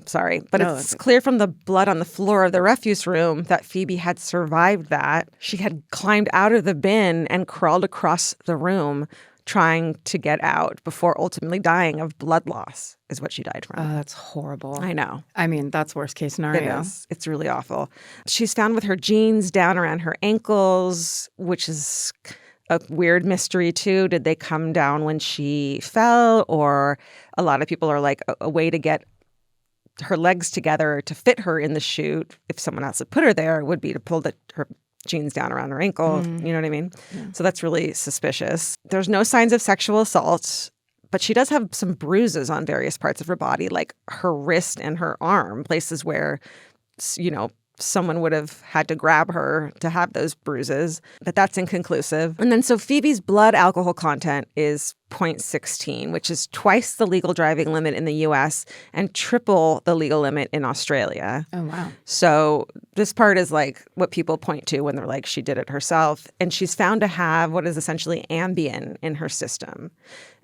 Speaker 2: Sorry. But it's clear from the blood on the floor of the refuse room that Phoebe had survived that. She had climbed out of the bin and crawled across the room trying to get out before ultimately dying of blood loss is what she died from.
Speaker 1: Oh, that's horrible.
Speaker 2: I know.
Speaker 1: I mean, that's worst case scenario.
Speaker 2: It is. It's really awful. She's found with her jeans down around her ankles, which is a weird mystery too. Did they come down when she fell? Or a lot of people are a way to get her legs together to fit her in the chute, if someone else had put her there, would be to pull her jeans down around her ankle. You know what I mean? Yeah. So that's really suspicious. There's no signs of sexual assault, but she does have some bruises on various parts of her body, like her wrist and her arm, places where, someone would have had to grab her to have those bruises, but that's inconclusive. And then so Phoebe's blood alcohol content is 0.16, which is twice the legal driving limit in the U.S. and triple the legal limit in Australia.
Speaker 1: Oh, wow. So
Speaker 2: this part is what people point to when they're she did it herself. And she's found to have what is essentially Ambien in her system,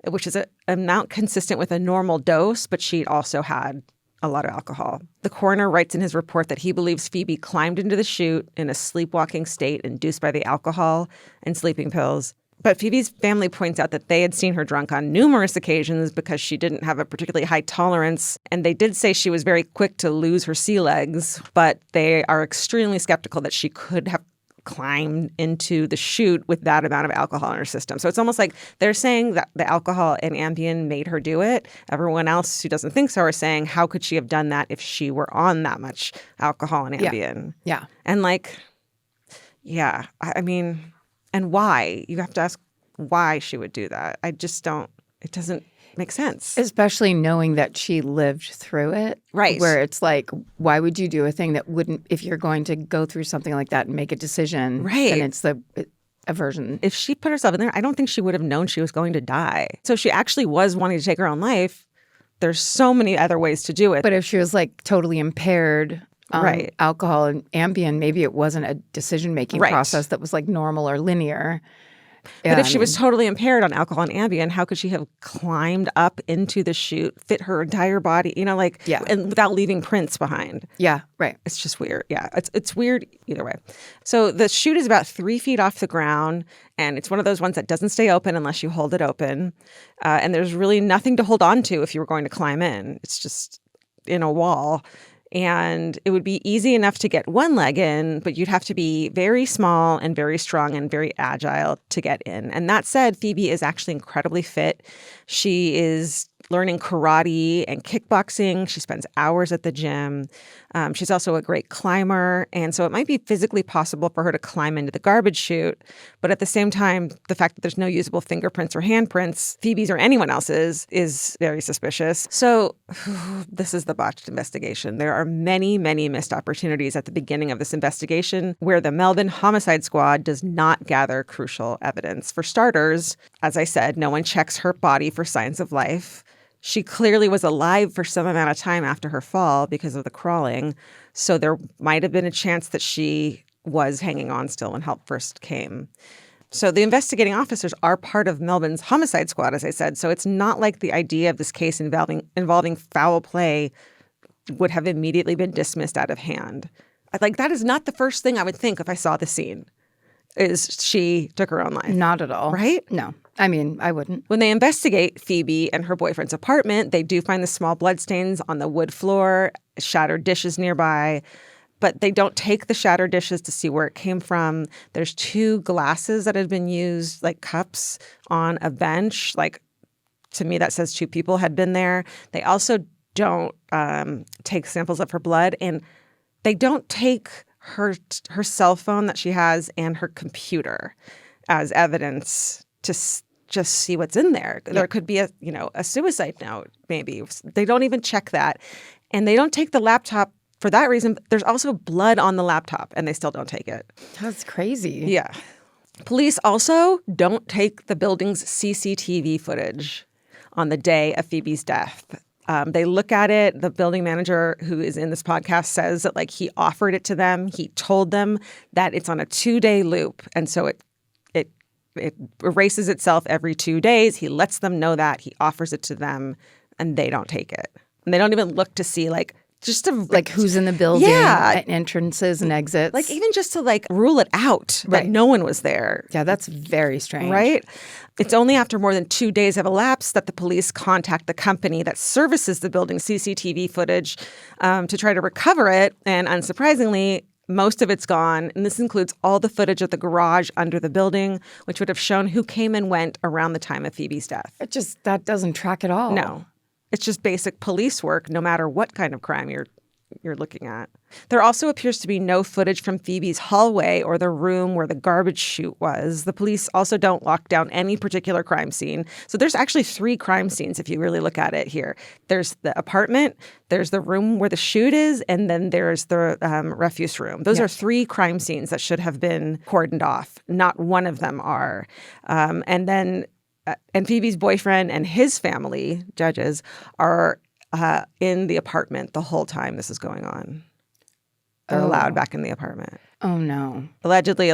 Speaker 2: which is an amount consistent with a normal dose, but she also had a lot of alcohol. The coroner writes in his report that he believes Phoebe climbed into the chute in a sleepwalking state induced by the alcohol and sleeping pills. But Phoebe's family points out that they had seen her drunk on numerous occasions because she didn't have a particularly high tolerance. And they did say she was very quick to lose her sea legs, but they are extremely skeptical that she could have climb into the chute with that amount of alcohol in her system. So it's almost like they're saying that the alcohol and Ambien made her do it. Everyone else who doesn't think so are saying, how could she have done that if she were on that much alcohol and Ambien?
Speaker 1: Yeah.
Speaker 2: And like, yeah, I mean, and why? You have to ask why she would do that. I just don't, it doesn't make sense.
Speaker 1: Especially knowing that she lived through it.
Speaker 2: Right.
Speaker 1: Where it's like, why would you do a thing that wouldn't, if you're going to go through something like that and make a decision,
Speaker 2: right.
Speaker 1: then it's the aversion.
Speaker 2: If she put herself in there, I don't think she would have known she was going to die. So if she actually was wanting to take her own life, there's so many other ways to do it.
Speaker 1: But if she was like totally impaired
Speaker 2: right.
Speaker 1: alcohol and Ambien, maybe it wasn't a decision-making
Speaker 2: right.
Speaker 1: process that was like normal or linear.
Speaker 2: But if she was totally impaired on alcohol and Ambien, how could she have climbed up into the chute, fit her entire body, you know, like, and without leaving prints behind?
Speaker 1: Yeah, right.
Speaker 2: It's just weird. Yeah, it's weird either way. So the chute is about 3 feet off the ground, and it's one of those ones that doesn't stay open unless you hold it open. And there's really nothing to hold on to if you were going to climb in. It's just in a wall. And it would be easy enough to get one leg in, but you'd have to be very small and very strong and very agile to get in. And that said, Phoebe is actually incredibly fit. She is learning karate and kickboxing. She spends hours at the gym. She's also a great climber. And so it might be physically possible for her to climb into the garbage chute. But at the same time, the fact that there's no usable fingerprints or handprints, Phoebe's or anyone else's, is very suspicious. So this is the botched investigation. There are many, many missed opportunities at the beginning of this investigation where the Melbourne Homicide Squad does not gather crucial evidence. For starters, as I said, no one checks her body for signs of life. She clearly was alive for some amount of time after her fall because of the crawling. So there might have been a chance that she was hanging on still when help first came. So the investigating officers are part of Melbourne's homicide squad, as I said. So it's not like the idea of this case involving foul play would have immediately been dismissed out of hand. Like, that is not the first thing I would think if I saw the scene, is she took her own life.
Speaker 1: Not at all.
Speaker 2: Right?
Speaker 1: No. I mean, I wouldn't.
Speaker 2: When they investigate Phoebe and her boyfriend's apartment, they do find the small bloodstains on the wood floor, shattered dishes nearby, but they don't take the shattered dishes to see where it came from. There's 2 glasses that had been used, like cups, on a bench. Like, to me, that says 2 people had been there. They also don't take samples of her blood, and they don't take her cell phone that she has and her computer as evidence to just see what's in there. Yeah. There could be a suicide note, maybe. They don't even check that. And they don't take the laptop for that reason. There's also blood on the laptop, and they still don't take it.
Speaker 1: That's crazy.
Speaker 2: Yeah. Police also don't take the building's CCTV footage on the day of Phoebe's death. They look at it. The building manager who is in this podcast says that, like, he offered it to them. He told them that it's on a 2-day loop. And so it erases itself every 2 days. He lets them know that. He offers it to them, and they don't take it. And they don't even look to see, like, just to
Speaker 1: like who's in the building,
Speaker 2: yeah,
Speaker 1: entrances and exits,
Speaker 2: like even just to like rule it out that no one was there.
Speaker 1: Yeah, that's very strange,
Speaker 2: right? It's only after more than 2 days have elapsed that the police contact the company that services the building's CCTV footage to try to recover it. And unsurprisingly, most of it's gone. And this includes all the footage of the garage under the building, which would have shown who came and went around the time of Phoebe's death.
Speaker 1: That doesn't track at all.
Speaker 2: No. It's just basic police work, no matter what kind of crime you're looking at. There also appears to be no footage from Phoebe's hallway or the room where the garbage chute was. The police also don't lock down any particular crime scene. So there's actually 3 crime scenes if you really look at it here. There's the apartment, there's the room where the chute is, and then there's the refuse room. Those are 3 crime scenes that should have been cordoned off. Not one of them are. And Phoebe's boyfriend and his family, judges, are in the apartment the whole time this is going on. They're allowed back in the apartment.
Speaker 1: Oh, no.
Speaker 2: Allegedly.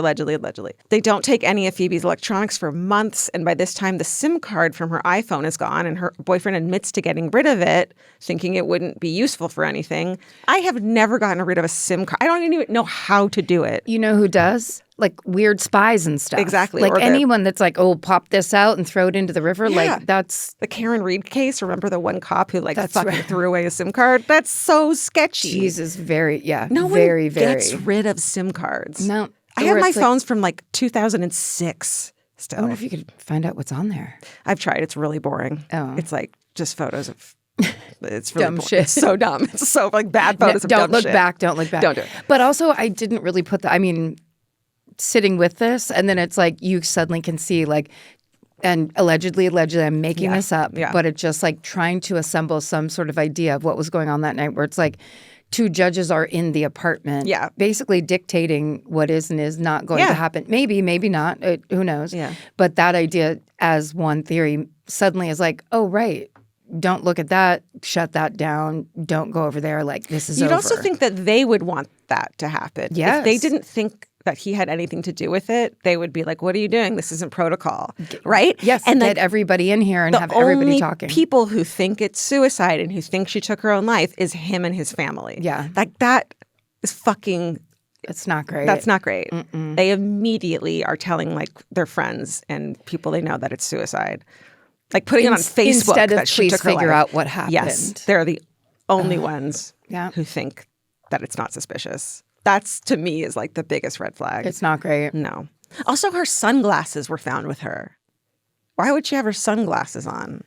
Speaker 2: They don't take any of Phoebe's electronics for months, and by this time the SIM card from her iPhone is gone, and her boyfriend admits to getting rid of it, thinking it wouldn't be useful for anything. I have never gotten rid of a SIM card. I don't even know how to do it.
Speaker 1: You know who does? Like weird spies and stuff.
Speaker 2: Exactly.
Speaker 1: Like anyone that's like, oh, pop this out and throw it into the river. Yeah. Like that's...
Speaker 2: The Karen Reed case. Remember the one cop who threw away a SIM card? That's so sketchy.
Speaker 1: Jesus, very.
Speaker 2: No
Speaker 1: very,
Speaker 2: one gets rid of SIM cards.
Speaker 1: No.
Speaker 2: I have my phones from like 2006 still.
Speaker 1: I wonder if you could find out what's on there.
Speaker 2: I've tried. It's really boring.
Speaker 1: Oh.
Speaker 2: It's like just photos of it's really
Speaker 1: dumb shit.
Speaker 2: It's so dumb. It's so like bad photos of dumb shit.
Speaker 1: Don't look back. Don't look back.
Speaker 2: Don't do it.
Speaker 1: But also, I didn't really put the, I mean, sitting with this, and then it's like you suddenly can see like, and allegedly, I'm making this up, but it's just like trying to assemble some sort of idea of what was going on that night where it's like, two judges are in the apartment, basically dictating what is and is not going to happen. Maybe, maybe not. Who knows?
Speaker 2: Yeah.
Speaker 1: But that idea as one theory suddenly is like, oh, right. Don't look at that. Shut that down. Don't go over there. Like, this is over.
Speaker 2: You'd also think that they would want that to happen.
Speaker 1: Yes.
Speaker 2: If they didn't think that he had anything to do with it, they would be like, what are you doing? This isn't protocol, right?
Speaker 1: Yes, and get everybody in here and have everybody talking.
Speaker 2: The only people who think it's suicide and who think she took her own life is him and his family.
Speaker 1: Yeah.
Speaker 2: Like, that is fucking...
Speaker 1: It's not great.
Speaker 2: That's not great. Mm-mm. They immediately are telling, like, their friends and people they know that it's suicide. Like, putting it on Facebook
Speaker 1: instead of
Speaker 2: that she took her life.
Speaker 1: Figure out what happened.
Speaker 2: Yes, they're the only ones who think that it's not suspicious. That's, to me, is like the biggest red flag.
Speaker 1: It's not great.
Speaker 2: No. Also, her sunglasses were found with her. Why would she have her sunglasses on?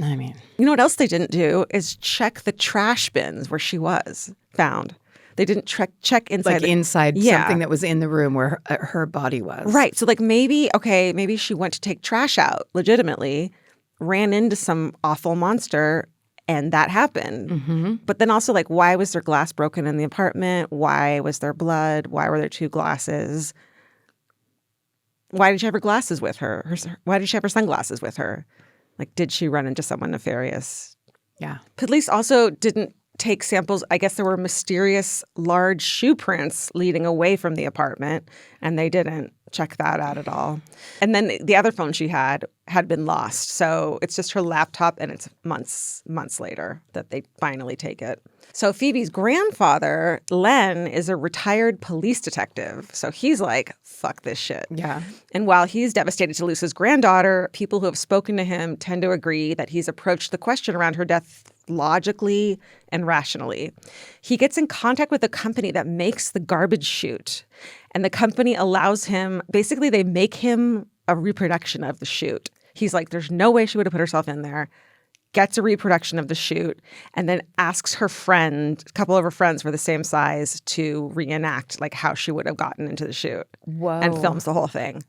Speaker 1: I mean.
Speaker 2: You know what else they didn't do is check the trash bins where she was found. They didn't check inside.
Speaker 1: Like inside something that was in the room where her body was.
Speaker 2: Right. So like maybe she went to take trash out legitimately, ran into some awful monster, and that happened.
Speaker 1: Mm-hmm.
Speaker 2: But then also, like, why was there glass broken in the apartment? Why was there blood? Why were there two glasses? Why did she have her glasses with her? Why did she have her sunglasses with her? Like, did she run into someone nefarious?
Speaker 1: Yeah.
Speaker 2: Police also didn't take samples. I guess there were mysterious large shoe prints leading away from the apartment, and they didn't check that out at all. And then the other phone she had been lost. So it's just her laptop, and it's months later that they finally take it. So Phoebe's grandfather, Len, is a retired police detective. So he's like, fuck this shit.
Speaker 1: Yeah.
Speaker 2: And while he's devastated to lose his granddaughter, people who have spoken to him tend to agree that he's approached the question around her death logically and rationally. He gets in contact with a company that makes the garbage chute. And the company allows him, basically they make him a reproduction of the chute. He's like, there's no way she would have put herself in there. Gets a reproduction of the chute, and then asks her friend, a couple of her friends who are the same size, to reenact like how she would have gotten into the chute.
Speaker 1: Whoa.
Speaker 2: And films the whole thing.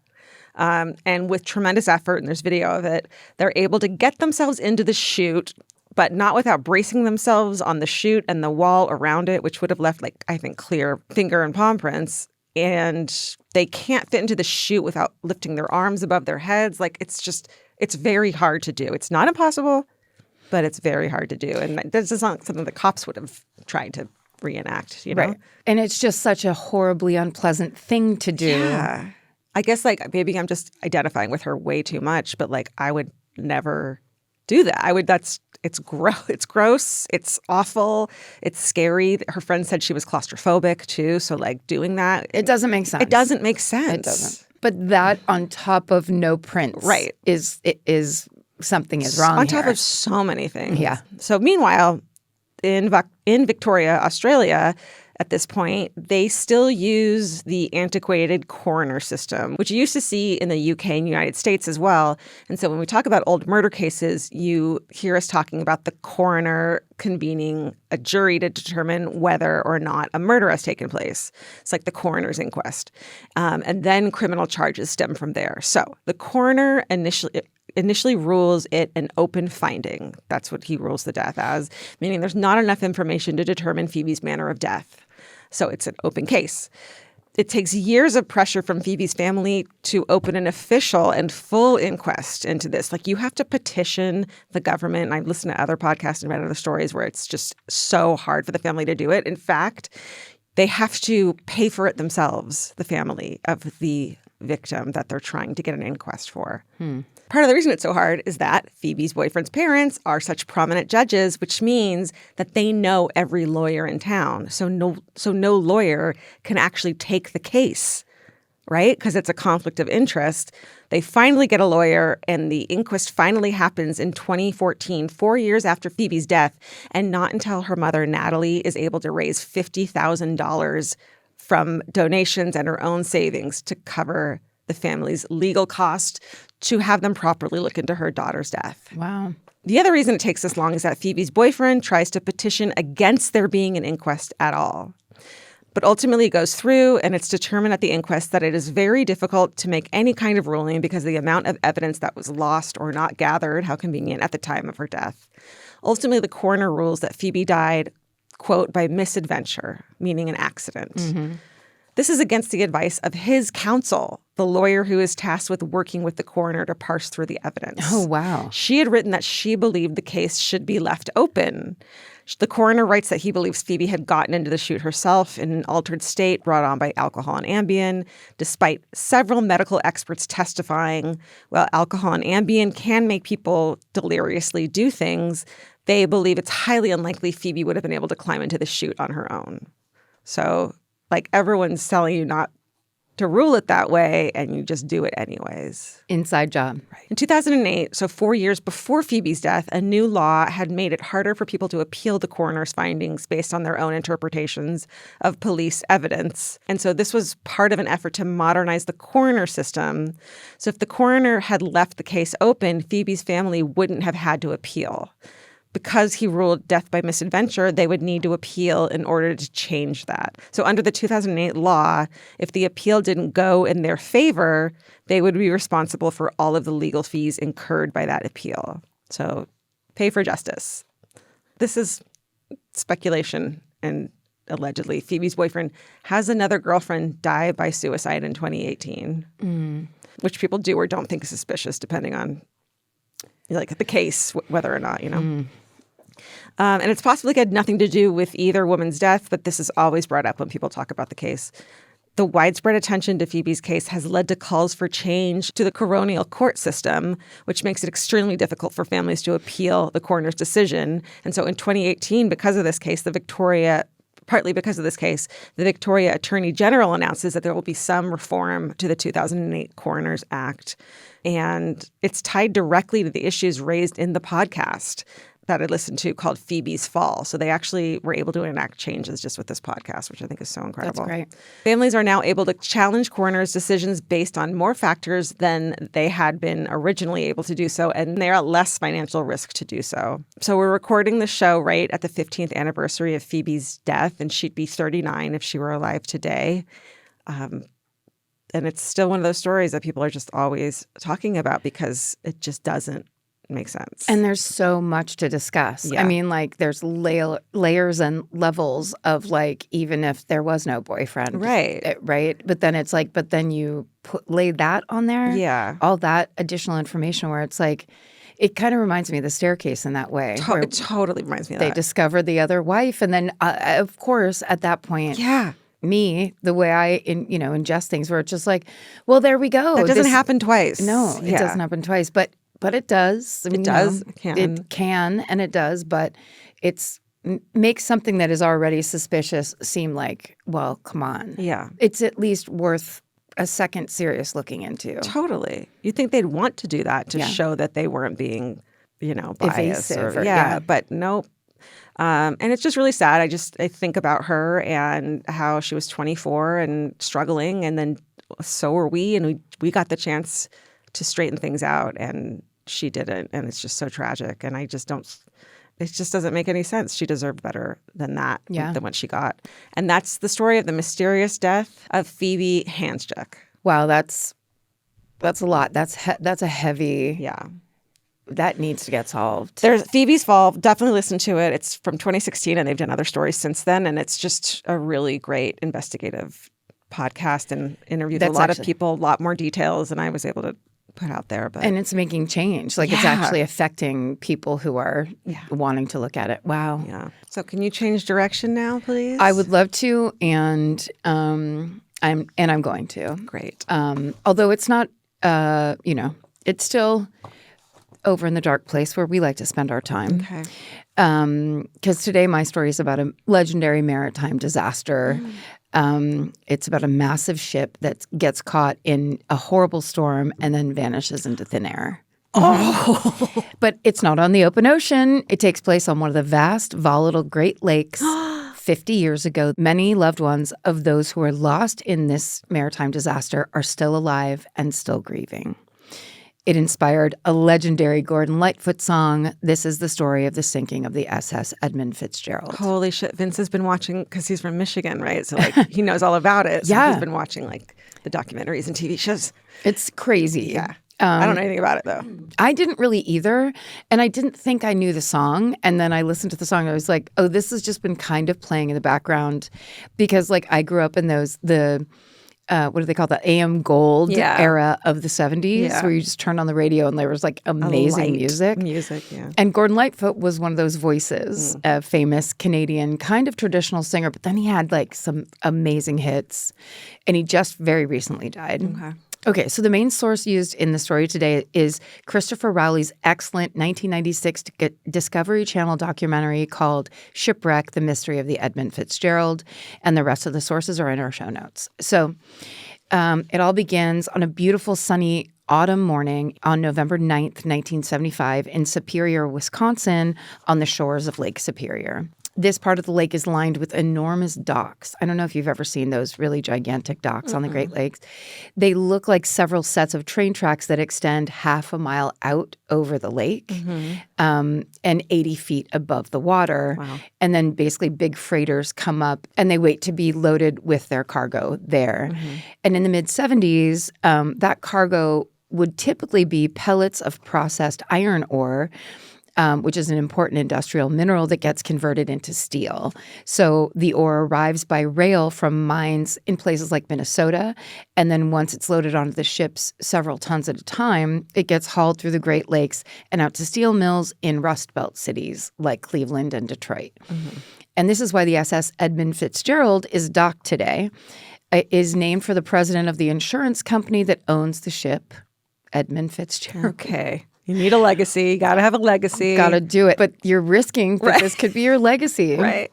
Speaker 2: And with tremendous effort, and there's video of it, they're able to get themselves into the chute, but not without bracing themselves on the chute and the wall around it, which would have left, like, I think, clear finger and palm prints. And they can't fit into the chute without lifting their arms above their heads. Like, it's very hard to do. It's not impossible, but it's very hard to do. And this is not something the cops would have tried to reenact, you know?
Speaker 1: Right. And it's just such a horribly unpleasant thing to do.
Speaker 2: Yeah. I guess, like, maybe I'm just identifying with her way too much, but, like, I would never do that. It's gross. It's awful. It's scary. Her friend said she was claustrophobic too. So, like, doing that.
Speaker 1: It doesn't make sense.
Speaker 2: It doesn't make sense.
Speaker 1: It doesn't. But that on top of no prints.
Speaker 2: Right.
Speaker 1: is something is wrong
Speaker 2: on
Speaker 1: here.
Speaker 2: top of so many things.
Speaker 1: Yeah.
Speaker 2: So meanwhile, in Victoria, Australia, at this point, they still use the antiquated coroner system, which you used to see in the UK and United States as well. And so when we talk about old murder cases, you hear us talking about the coroner convening a jury to determine whether or not a murder has taken place. It's like the coroner's inquest. And then criminal charges stem from there. So the coroner initially rules it an open finding. That's what he rules the death as, meaning there's not enough information to determine Phoebe's manner of death. So it's an open case. It takes years of pressure from Phoebe's family to open an official and full inquest into this. Like, you have to petition the government. And I've listened to other podcasts and read other stories where it's just so hard for the family to do it. In fact, they have to pay for it themselves, the family of the victim that they're trying to get an inquest for. Part of the reason it's so hard is that Phoebe's boyfriend's parents are such prominent judges, which means that they know every lawyer in town. So no lawyer can actually take the case, right? Because it's a conflict of interest. They finally get a lawyer, and the inquest finally happens in 2014, 4 years after Phoebe's death, and not until her mother, Natalie, is able to raise $50,000 from donations and her own savings to cover the family's legal cost to have them properly look into her daughter's death.
Speaker 1: Wow.
Speaker 2: The other reason it takes this long is that Phoebe's boyfriend tries to petition against there being an inquest at all. But ultimately it goes through, and it's determined at the inquest that it is very difficult to make any kind of ruling because of the amount of evidence that was lost or not gathered, how convenient, at the time of her death. Ultimately, the coroner rules that Phoebe died, quote, by misadventure, meaning an accident. Mm-hmm. This is against the advice of his counsel, the lawyer who is tasked with working with the coroner to parse through the evidence.
Speaker 1: Oh, wow.
Speaker 2: She had written that she believed the case should be left open. The coroner writes that he believes Phoebe had gotten into the chute herself in an altered state brought on by alcohol and Ambien, despite several medical experts testifying, while alcohol and Ambien can make people deliriously do things, they believe it's highly unlikely Phoebe would have been able to climb into the chute on her own. So, like, everyone's telling you not to rule it that way, and you just do it anyways.
Speaker 1: Inside job.
Speaker 2: Right. In 2008, so 4 years before Phoebe's death, a new law had made it harder for people to appeal the coroner's findings based on their own interpretations of police evidence. And so this was part of an effort to modernize the coroner system. So if the coroner had left the case open, Phoebe's family wouldn't have had to appeal. Because he ruled death by misadventure, they would need to appeal in order to change that. So under the 2008 law, if the appeal didn't go in their favor, they would be responsible for all of the legal fees incurred by that appeal. So pay for justice. This is speculation, and allegedly Phoebe's boyfriend has another girlfriend die by suicide in 2018, which people do or don't think is suspicious depending on like the case, whether or not, you know. And it's possibly had nothing to do with either woman's death, but this is always brought up when people talk about the case. The widespread attention to Phoebe's case has led to calls for change to the coronial court system, which makes it extremely difficult for families to appeal the coroner's decision. And so in 2018, because of this case, partly because of this case, the Victoria Attorney General announces that there will be some reform to the 2008 Coroners Act. And it's tied directly to the issues raised in the podcast that I listened to called Phoebe's Fall. So they actually were able to enact changes just with this podcast, which I think is so incredible.
Speaker 1: That's great.
Speaker 2: Families are now able to challenge coroners' decisions based on more factors than they had been originally able to do so, and they're at less financial risk to do so. So we're recording the show right at the 15th anniversary of Phoebe's death, and she'd be 39 if she were alive today. And it's still one of those stories that people are just always talking about because it just doesn't make sense.
Speaker 1: And there's so much to discuss.
Speaker 2: Yeah.
Speaker 1: I mean, like, there's layers and levels of, like, even if there was no boyfriend.
Speaker 2: Right.
Speaker 1: Right? But then it's like, but then you lay that on there.
Speaker 2: Yeah.
Speaker 1: All that additional information where it's like, it kind of reminds me of The Staircase in that way.
Speaker 2: It totally reminds me of that.
Speaker 1: They discover the other wife. And then, of course, at that point.
Speaker 2: Yeah.
Speaker 1: Me, the way I ingest things, where it's just like, well, there we go.
Speaker 2: That doesn't happen twice.
Speaker 1: No, it doesn't happen twice. But it does. I mean,
Speaker 2: it does.
Speaker 1: It can, and it does. But it's makes something that is already suspicious seem like, well, come on.
Speaker 2: Yeah.
Speaker 1: It's at least worth a second serious looking into.
Speaker 2: Totally. You think they'd want to do that to show that they weren't being, biased. But nope. And it's just really sad. I think about her and how she was 24 and struggling, and then so were we, and we got the chance to straighten things out, and she didn't, and it's just so tragic. And it just doesn't make any sense. She deserved better than that, than what she got. And that's the story of the mysterious death of Phoebe Handsjuk.
Speaker 1: Wow, that's a lot. That's a heavy.
Speaker 2: Yeah.
Speaker 1: That needs to get solved.
Speaker 2: There's Phoebe's Fall. Definitely listen to it. It's from 2016, and they've done other stories since then. And it's just a really great investigative podcast and interviewed a lot of people, a lot more details than I was able to put out there.
Speaker 1: And it's making change. Like, it's actually affecting people who are wanting to look at it. Wow.
Speaker 2: Yeah. So can you change direction now, please?
Speaker 1: I would love to, and I'm going to.
Speaker 2: Great.
Speaker 1: Although it's not, it's still over in the dark place where we like to spend our time.
Speaker 2: Okay.
Speaker 1: Because today my story is about a legendary maritime disaster. It's about a massive ship that gets caught in a horrible storm and then vanishes into thin air. Oh. But it's not on the open ocean. It takes place on one of the vast, volatile Great Lakes, 50 years ago, many loved ones of those who were lost in this maritime disaster are still alive and still grieving. It inspired a legendary Gordon Lightfoot song. This is the story of the sinking of the SS Edmund Fitzgerald.
Speaker 2: Holy shit. Vince has been watching, because he's from Michigan, right? So, like, he knows all about it. So
Speaker 1: Yeah.
Speaker 2: he's been watching, like, the documentaries and TV shows.
Speaker 1: It's crazy.
Speaker 2: Yeah. I don't know anything about it, though.
Speaker 1: I didn't really either. And I didn't think I knew the song. And then I listened to the song and I was like, oh, this has just been kind of playing in the background. Because, like, I grew up in what do they call that? AM Gold era of the 70s, where you just turned on the radio and there was like amazing music.
Speaker 2: Yeah.
Speaker 1: And Gordon Lightfoot was one of those voices, a famous Canadian kind of traditional singer, but then he had like some amazing hits. And he just very recently died. Okay, so the main source used in the story today is Christopher Rowley's excellent 1996 Discovery Channel documentary called Shipwreck, The Mystery of the Edmund Fitzgerald, and the rest of the sources are in our show notes. So it all begins on a beautiful sunny autumn morning on November 9th, 1975 in Superior, Wisconsin, on the shores of Lake Superior. This part of the lake is lined with enormous docks. I don't know if you've ever seen those really gigantic docks on the Great Lakes. They look like several sets of train tracks that extend half a mile out over the lake and 80 feet above the water.
Speaker 2: Wow.
Speaker 1: And then basically big freighters come up and they wait to be loaded with their cargo there. And in the mid-70s, that cargo would typically be pellets of processed iron ore, which is an important industrial mineral that gets converted into steel. So the ore arrives by rail from mines in places like Minnesota, and then once it's loaded onto the ships several tons at a time, it gets hauled through the Great Lakes and out to steel mills in Rust Belt cities like Cleveland and Detroit. And this is why the SS Edmund Fitzgerald is docked today. It is named for the president of the insurance company that owns the ship, Edmund Fitzgerald.
Speaker 2: Okay. You need a legacy. You got to have a legacy.
Speaker 1: Got to do it. But you're risking that this could be your legacy.
Speaker 2: Right.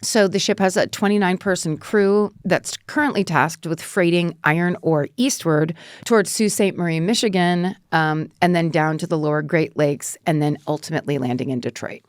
Speaker 1: So the ship has a 29-person crew that's currently tasked with freighting iron ore eastward towards Sault Ste. Marie, Michigan, and then down to the lower Great Lakes, and then ultimately landing in Detroit.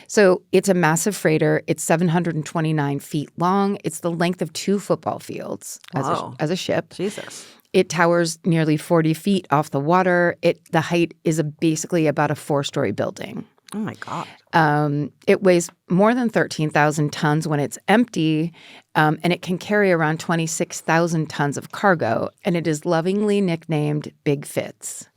Speaker 1: So it's a massive freighter. It's 729 feet long. It's the length of 2 football fields as a ship.
Speaker 2: Jesus.
Speaker 1: It towers nearly 40 feet off the water. The height is basically about a 4-story building.
Speaker 2: Oh, my God.
Speaker 1: It weighs more than 13,000 tons when it's empty, and it can carry around 26,000 tons of cargo, and it is lovingly nicknamed Big Fitz.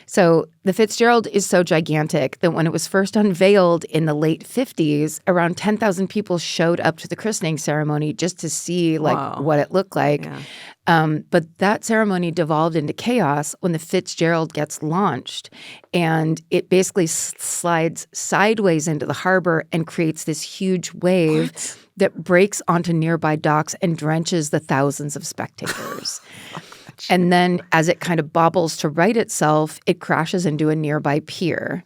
Speaker 1: So the Fitzgerald is so gigantic that when it was first unveiled in the late 50s, around 10,000 people showed up to the christening ceremony just to see what it looked like. Yeah. But that ceremony devolved into chaos when the Fitzgerald gets launched, and it basically slides sideways into the harbor and creates this huge wave that breaks onto nearby docks and drenches the thousands of spectators. And then as it kind of bobbles to right itself, it crashes into a nearby pier.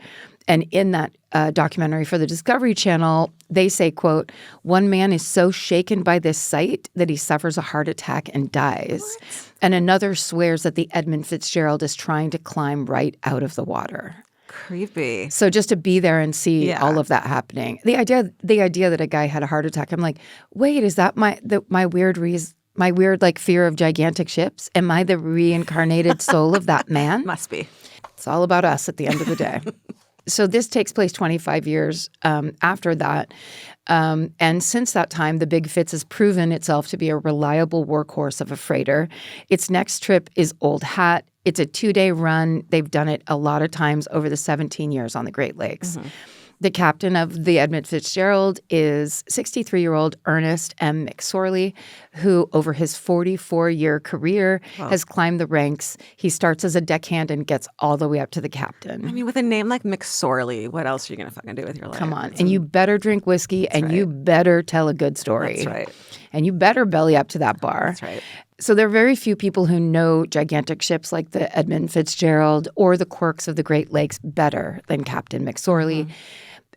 Speaker 1: And in that documentary for the Discovery Channel, they say, quote, "One man is so shaken by this sight that he suffers a heart attack and dies." What? And another swears that the Edmund Fitzgerald is trying to climb right out of the water.
Speaker 2: Creepy.
Speaker 1: So just to be there and see all of that happening. The idea that a guy had a heart attack, I'm like, wait, is that my weird reason? My weird, fear of gigantic ships? Am I the reincarnated soul of that man?
Speaker 2: Must be.
Speaker 1: It's all about us at the end of the day. So this takes place 25 years after that. And since that time, the Big Fitz has proven itself to be a reliable workhorse of a freighter. Its next trip is Old Hat. It's a 2-day run. They've done it a lot of times over the 17 years on the Great Lakes. Mm-hmm. The captain of the Edmund Fitzgerald is 63-year-old Ernest M. McSorley, who over his 44-year career has climbed the ranks. He starts as a deckhand and gets all the way up to the captain.
Speaker 2: I mean, with a name like McSorley, what else are you going to fucking do with your life?
Speaker 1: Come on. And you better drink whiskey and you better tell a good story.
Speaker 2: That's right.
Speaker 1: And you better belly up to that bar.
Speaker 2: That's right.
Speaker 1: So there are very few people who know gigantic ships like the Edmund Fitzgerald or the quirks of the Great Lakes better than Captain McSorley. Mm-hmm.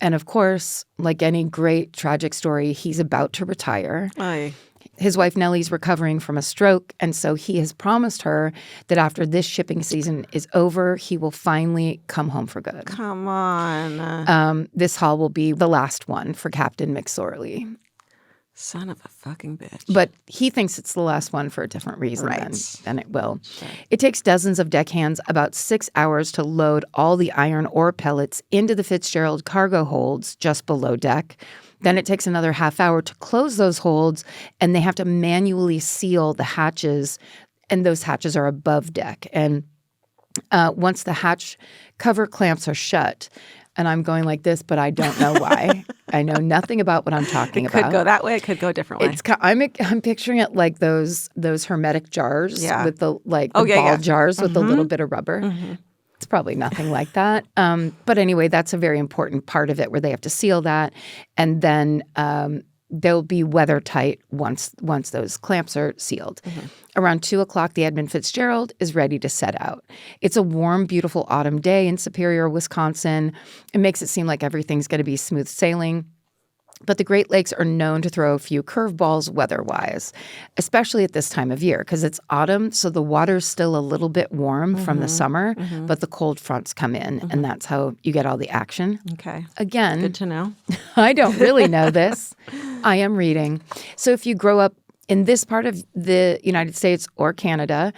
Speaker 1: And of course, like any great tragic story, he's about to retire.
Speaker 2: Aye.
Speaker 1: His wife Nellie's recovering from a stroke, and so he has promised her that after this shipping season is over, he will finally come home for good.
Speaker 2: Come on.
Speaker 1: This haul will be the last one for Captain McSorley.
Speaker 2: Son of a fucking bitch.
Speaker 1: But he thinks it's the last one for a different reason than it will. Sure. It takes dozens of deckhands about 6 hours to load all the iron ore pellets into the Fitzgerald cargo holds just below deck. Then it takes another half hour to close those holds, and they have to manually seal the hatches, and those hatches are above deck. And once the hatch cover clamps are shut, and I'm going like this, but I don't know why. I know nothing about what I'm talking about.
Speaker 2: It could go that way. It could go a different way.
Speaker 1: I'm picturing it like those hermetic jars with the ball jars with a little bit of rubber. Mm-hmm. It's probably nothing like that. But anyway, that's a very important part of it where they have to seal that, and then they'll be weather tight once those clamps are sealed. Mm-hmm. Around 2:00, the Edmund Fitzgerald is ready to set out. It's a warm, beautiful autumn day in Superior, Wisconsin. It makes it seem like everything's going to be smooth sailing. But the Great Lakes are known to throw a few curveballs weather-wise, especially at this time of year because it's autumn, so the water's still a little bit warm from the summer, but the cold fronts come in, and that's how you get all the action.
Speaker 2: Okay.
Speaker 1: Again.
Speaker 2: Good to know.
Speaker 1: I don't really know this. I am reading. So if you grow up in this part of the United States or Canada,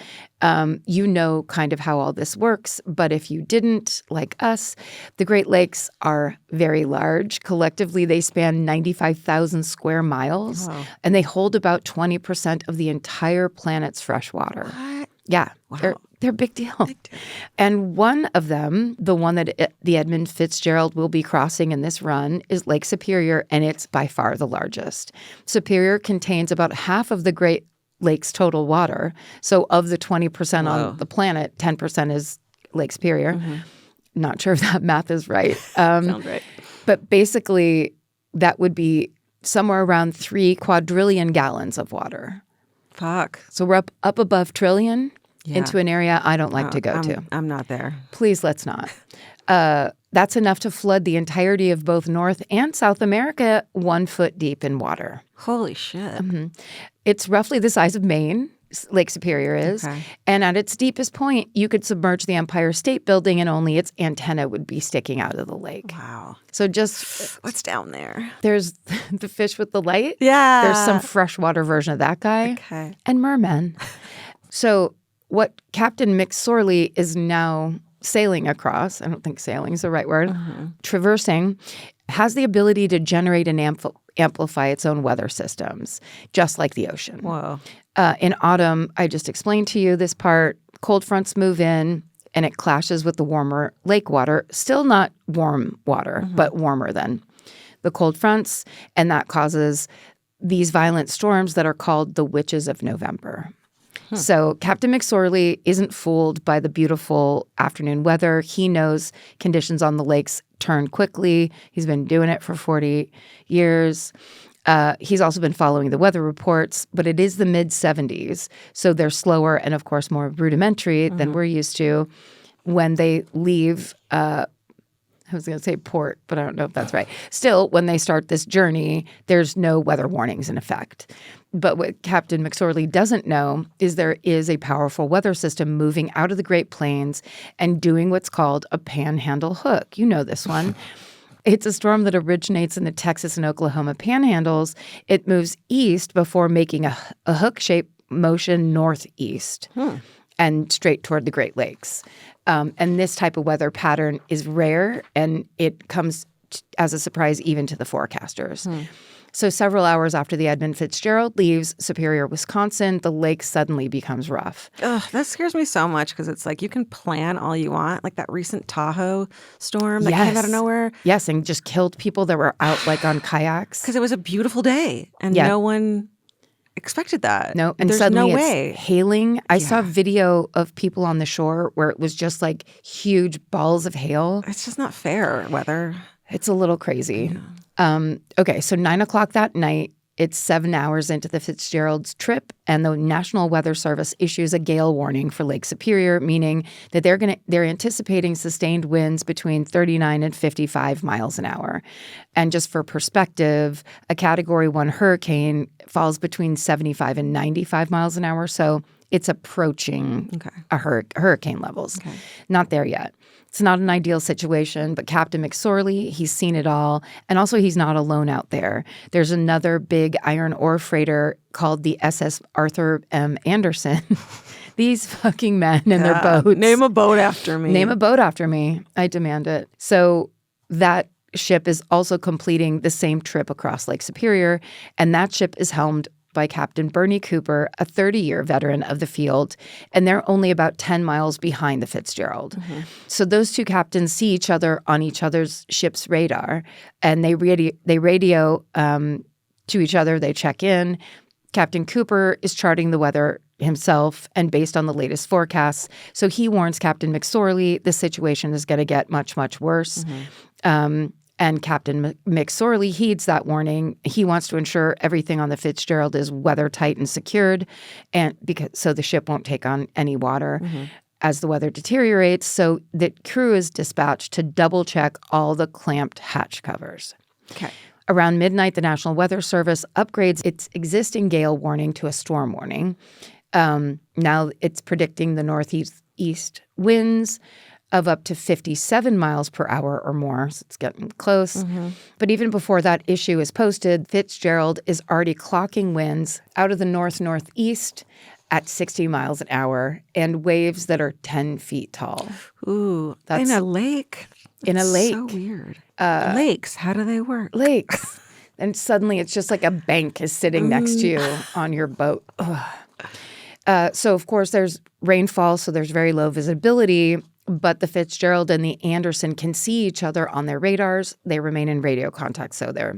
Speaker 1: you know kind of how all this works. But if you didn't, like us, the Great Lakes are very large. Collectively, they span 95,000 square miles, and they hold about 20% of the entire planet's fresh water.
Speaker 2: What?
Speaker 1: Yeah,
Speaker 2: wow.
Speaker 1: They're a big deal. And one of them, the one that the Edmund Fitzgerald will be crossing in this run, is Lake Superior, and it's by far the largest. Superior contains about half of the Great Lakes' total water. So of the 20% on the planet, 10% is Lake Superior. Mm-hmm. Not sure if that math is right.
Speaker 2: Sounds right.
Speaker 1: But basically, that would be somewhere around 3 quadrillion gallons of water.
Speaker 2: Fuck.
Speaker 1: So we're up above trillion. Yeah. Into an area I don't like to go to.
Speaker 2: I'm not there.
Speaker 1: Please, let's not. That's enough to flood the entirety of both North and South America 1 foot deep in water.
Speaker 2: Holy shit.
Speaker 1: Mm-hmm. It's roughly the size of Maine, Lake Superior is. Okay. And at its deepest point, you could submerge the Empire State Building and only its antenna would be sticking out of the lake.
Speaker 2: Wow.
Speaker 1: So just...
Speaker 2: What's down there?
Speaker 1: There's the fish with the light.
Speaker 2: Yeah.
Speaker 1: There's some freshwater version of that guy.
Speaker 2: Okay.
Speaker 1: And mermen. So... what Captain McSorley is now sailing across, I don't think sailing is the right word, traversing, has the ability to generate and amplify its own weather systems, just like the ocean.
Speaker 2: Whoa.
Speaker 1: In autumn, I just explained to you this part, cold fronts move in, and it clashes with the warmer lake water. Still not warm water, but warmer than the cold fronts, and that causes these violent storms that are called the Witches of November. So Captain McSorley isn't fooled by the beautiful afternoon weather. He knows conditions on the lakes turn quickly. He's been doing it for 40 years. He's also been following the weather reports, but it is the mid-70s, so they're slower and, of course, more rudimentary than we're used to. When they leave, I was going to say port, but I don't know if that's right. Still, when they start this journey, there's no weather warnings in effect. But what Captain McSorley doesn't know is there is a powerful weather system moving out of the Great Plains and doing what's called a panhandle hook. You know this one. It's a storm that originates in the Texas and Oklahoma panhandles. It moves east before making a hook-shaped motion northeast and straight toward the Great Lakes. And this type of weather pattern is rare, and it comes as a surprise even to the forecasters. So several hours after the Edmund Fitzgerald leaves Superior, Wisconsin, the lake suddenly becomes rough.
Speaker 2: Ugh, that scares me so much because it's like you can plan all you want, like that recent Tahoe storm that came out of nowhere.
Speaker 1: Yes, and just killed people that were out like on kayaks.
Speaker 2: Because it was a beautiful day, and no one expected that.
Speaker 1: No, and
Speaker 2: there's
Speaker 1: suddenly
Speaker 2: no way.
Speaker 1: It's hailing. I saw video of people on the shore where it was just like huge balls of hail.
Speaker 2: It's just not fair weather.
Speaker 1: It's a little crazy. Okay, so 9 o'clock that night, It's 7 hours into the Fitzgerald's trip, and the National Weather Service issues a gale warning for Lake Superior, meaning that they're anticipating sustained winds between 39 and 55 miles an hour. And just for perspective, a Category 1 hurricane falls between 75 and 95 miles an hour, so it's approaching hurricane levels. Okay. Not there yet. It's not an ideal situation, but Captain McSorley, he's seen it all. And also, he's not alone out there. There's another big iron ore freighter called the SS Arthur M. Anderson. These fucking men and their boats.
Speaker 2: Name a boat after me.
Speaker 1: Name a boat after me. I demand it. So that ship is also completing the same trip across Lake Superior, and that ship is helmed by Captain Bernie Cooper, a 30-year veteran of the field, and they're only about 10 miles behind the Fitzgerald. Mm-hmm. So those two captains see each other on each other's ship's radar, and they radio to each other. They check in. Captain Cooper is charting the weather himself and based on the latest forecasts. So he warns Captain McSorley the situation is going to get much, much worse. Mm-hmm. And Captain McSorley heeds that warning. He wants to ensure everything on the Fitzgerald is weather-tight and secured, and so the ship won't take on any water as the weather deteriorates. So the crew is dispatched to double-check all the clamped hatch covers.
Speaker 2: Okay.
Speaker 1: Around midnight, the National Weather Service upgrades its existing gale warning to a storm warning. Now it's predicting the northeast winds of up to 57 miles per hour or more. So it's getting close. Mm-hmm. But even before that issue is posted, Fitzgerald is already clocking winds out of the northeast at 60 miles an hour and waves that are 10 feet tall.
Speaker 2: Ooh, in a lake?
Speaker 1: In a lake.
Speaker 2: So weird. Lakes, how do they work?
Speaker 1: Lakes. And suddenly it's just like a bank is sitting next to you on your boat. So, of course, there's rainfall, so there's very low visibility. But the Fitzgerald and the Anderson can see each other on their radars. They remain in radio contact, so they're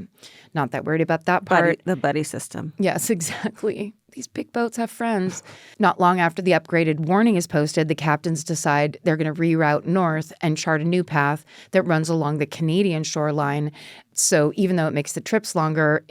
Speaker 1: not that worried about that part.
Speaker 2: The buddy system.
Speaker 1: Yes, exactly. These big boats have friends. Not long after the upgraded warning is posted, the captains decide they're going to reroute north and chart a new path that runs along the Canadian shoreline. So even though it makes the trips longer,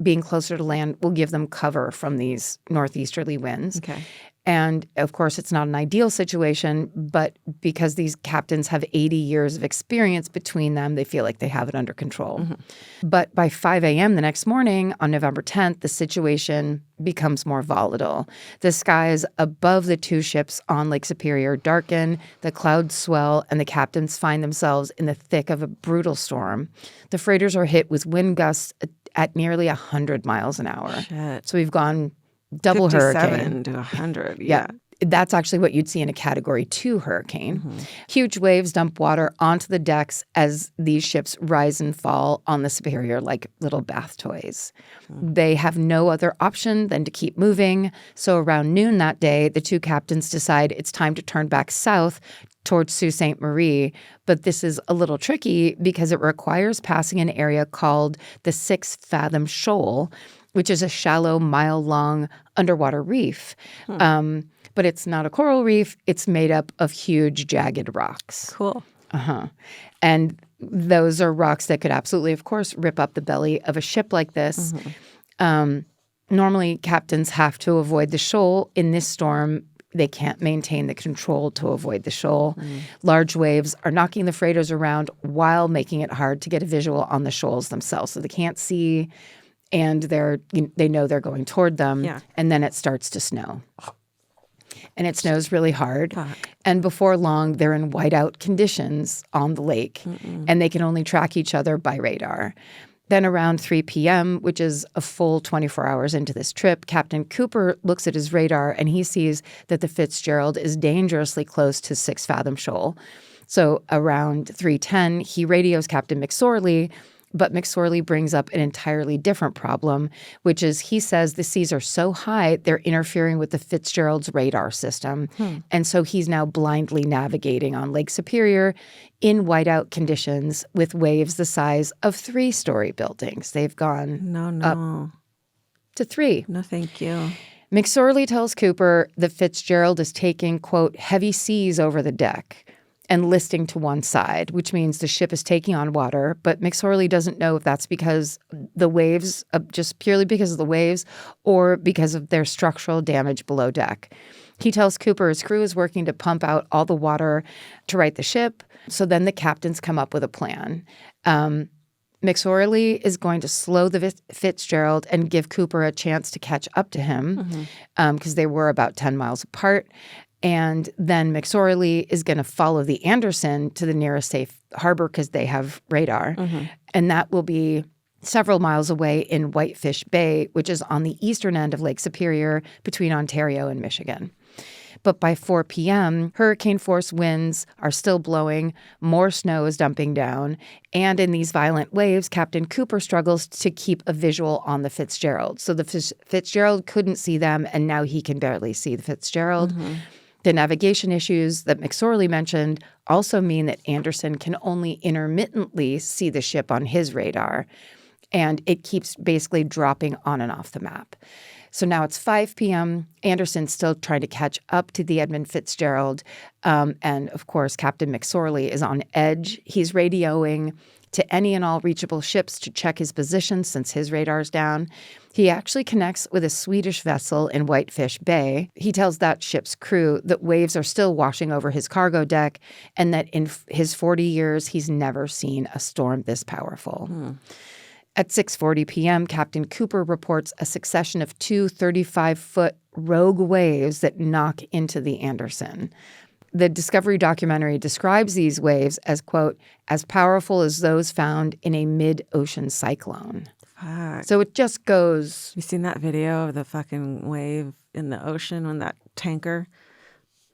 Speaker 1: being closer to land will give them cover from these northeasterly winds. Okay. And, of course, it's not an ideal situation, but because these captains have 80 years of experience between them, they feel like they have it under control. Mm-hmm. But by 5 a.m. the next morning, on November 10th, the situation becomes more volatile. The skies above the two ships on Lake Superior darken, the clouds swell, and the captains find themselves in the thick of a brutal storm. The freighters are hit with wind gusts at nearly 100 miles an hour.
Speaker 2: Shit.
Speaker 1: So we've gone double
Speaker 2: 57
Speaker 1: hurricane.
Speaker 2: to 100,
Speaker 1: yeah. That's actually what you'd see in a Category 2 hurricane. Mm-hmm. Huge waves dump water onto the decks as these ships rise and fall on the Superior like little bath toys. Mm-hmm. They have no other option than to keep moving. So around noon that day, the two captains decide it's time to turn back south towards Sault Ste. Marie. But this is a little tricky because it requires passing an area called the 6 Fathom Shoal, which is a shallow, mile-long underwater reef. But it's not a coral reef. It's made up of huge, jagged rocks.
Speaker 2: Cool.
Speaker 1: And those are rocks that could absolutely, of course, rip up the belly of a ship like this. Mm-hmm. Normally, captains have to avoid the shoal. In this storm, they can't maintain the control to avoid the shoal. Mm. Large waves are knocking the freighters around while making it hard to get a visual on the shoals themselves. So they can't see, and they know they're going toward them, and then it starts to snow. And it snows really hard. Fuck. And before long, they're in whiteout conditions on the lake, and they can only track each other by radar. Then around 3 p.m., which is a full 24 hours into this trip, Captain Cooper looks at his radar, and he sees that the Fitzgerald is dangerously close to 6 Fathom Shoal. So around 3:10, he radios Captain McSorley, but McSorley brings up an entirely different problem, which is he says the seas are so high, they're interfering with the Fitzgerald's radar system. And so he's now blindly navigating on Lake Superior in whiteout conditions with waves the size of 3-story buildings. They've gone up to 3.
Speaker 2: No, thank you.
Speaker 1: McSorley tells Cooper the Fitzgerald is taking, quote, heavy seas over the deck. and listing to one side, which means the ship is taking on water. But McSorley doesn't know if that's because the waves, just purely because of the waves, or because of their structural damage below deck. He tells Cooper his crew is working to pump out all the water to right the ship. So then the captains come up with a plan. McSorley is going to slow the Fitzgerald and give Cooper a chance to catch up to him because they were about 10 miles apart. And then McSorley is going to follow the Anderson to the nearest safe harbor because they have radar. And that will be several miles away in Whitefish Bay, which is on the eastern end of Lake Superior between Ontario and Michigan. But by 4 p.m., hurricane-force winds are still blowing, more snow is dumping down, and in these violent waves, Captain Cooper struggles to keep a visual on the Fitzgerald. So the Fitzgerald couldn't see them, and now he can barely see the Fitzgerald. The navigation issues that McSorley mentioned also mean that Anderson can only intermittently see the ship on his radar, and it keeps basically dropping on and off the map. So now it's 5 p.m. Anderson's still trying to catch up to the Edmund Fitzgerald. And, of course, Captain McSorley is on edge. He's radioing to any and all reachable ships to check his position since his radar's down. He actually connects with a Swedish vessel in Whitefish Bay. He tells that ship's crew that waves are still washing over his cargo deck and that in his 40 years, he's never seen a storm this powerful. At 6:40 p.m., Captain Cooper reports a succession of two 35-foot rogue waves that knock into the Anderson. The Discovery documentary describes these waves as, quote, as powerful as those found in a mid-ocean cyclone.
Speaker 2: Fuck.
Speaker 1: So it just goes...
Speaker 2: You seen that video of the fucking wave in the ocean when that tanker...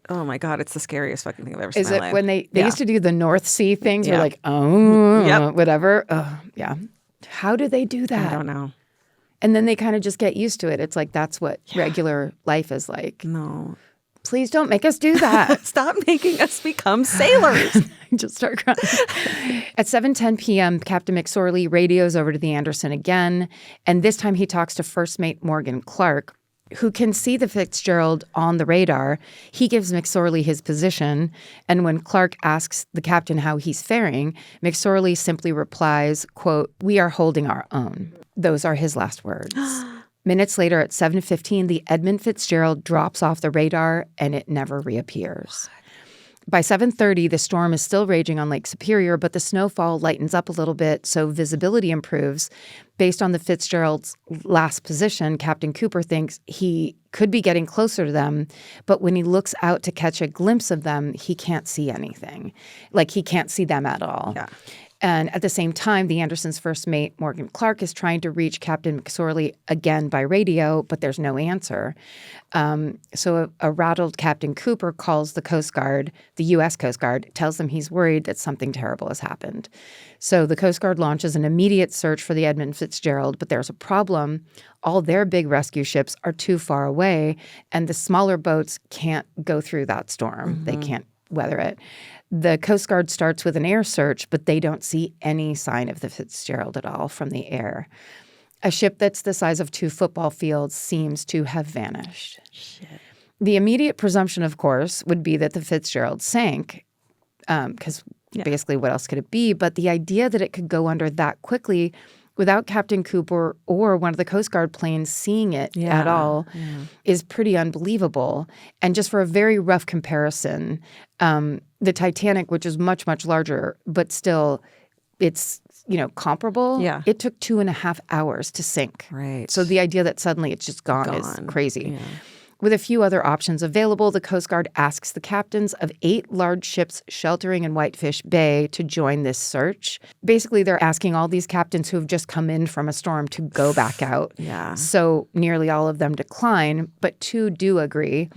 Speaker 2: Oh, my God. It's the scariest fucking thing I've ever seen in my life.
Speaker 1: Is it when they used to do the North Sea things? You're like, oh, whatever. Yeah. How do they do that?
Speaker 2: I don't know.
Speaker 1: And then they kind of just get used to it. It's like that's what regular life is like.
Speaker 2: No.
Speaker 1: Please don't make us do that.
Speaker 2: Stop making us become sailors.
Speaker 1: Just start crying. At 7:10 p.m., Captain McSorley radios over to the Anderson again, and this time he talks to First Mate Morgan Clark, who can see the Fitzgerald on the radar. He gives McSorley his position, and when Clark asks the captain how he's faring, McSorley simply replies, quote, "We are holding our own." Those are his last words. Minutes later at 7:15, the Edmund Fitzgerald drops off the radar, and it never reappears. By 7:30, the storm is still raging on Lake Superior, but the snowfall lightens up a little bit, so visibility improves. Based on the Fitzgerald's last position, Captain Cooper thinks he could be getting closer to them, but when he looks out to catch a glimpse of them, he can't see anything. Like, he can't see them at all.
Speaker 2: Yeah.
Speaker 1: And at the same time, the Anderson's first mate, Morgan Clark, is trying to reach Captain McSorley again by radio, but there's no answer. So a rattled Captain Cooper calls the Coast Guard, the U.S. Coast Guard, tells them he's worried that something terrible has happened. So the Coast Guard launches an immediate search for the Edmund Fitzgerald, but there's a problem. All their big rescue ships are too far away, and the smaller boats can't go through that storm. They can't weather it. The Coast Guard starts with an air search, but they don't see any sign of the Fitzgerald at all from the air. A ship that's the size of 2 football fields seems to have vanished.
Speaker 2: Shit.
Speaker 1: The immediate presumption, of course, would be that the Fitzgerald sank, because basically what else could it be? But the idea that it could go under that quickly without Captain Cooper or one of the Coast Guard planes seeing it at all is pretty unbelievable. And just for a very rough comparison, the Titanic, which is much, much larger, but still it's, comparable.
Speaker 2: Yeah.
Speaker 1: It took 2.5 hours to sink.
Speaker 2: Right.
Speaker 1: So the idea that suddenly it's just gone. Is crazy.
Speaker 2: Yeah.
Speaker 1: With a few other options available, the Coast Guard asks the captains of 8 large ships sheltering in Whitefish Bay to join this search. Basically, they're asking all these captains who have just come in from a storm to go back out.
Speaker 2: Yeah.
Speaker 1: So nearly all of them decline, but 2 do agree.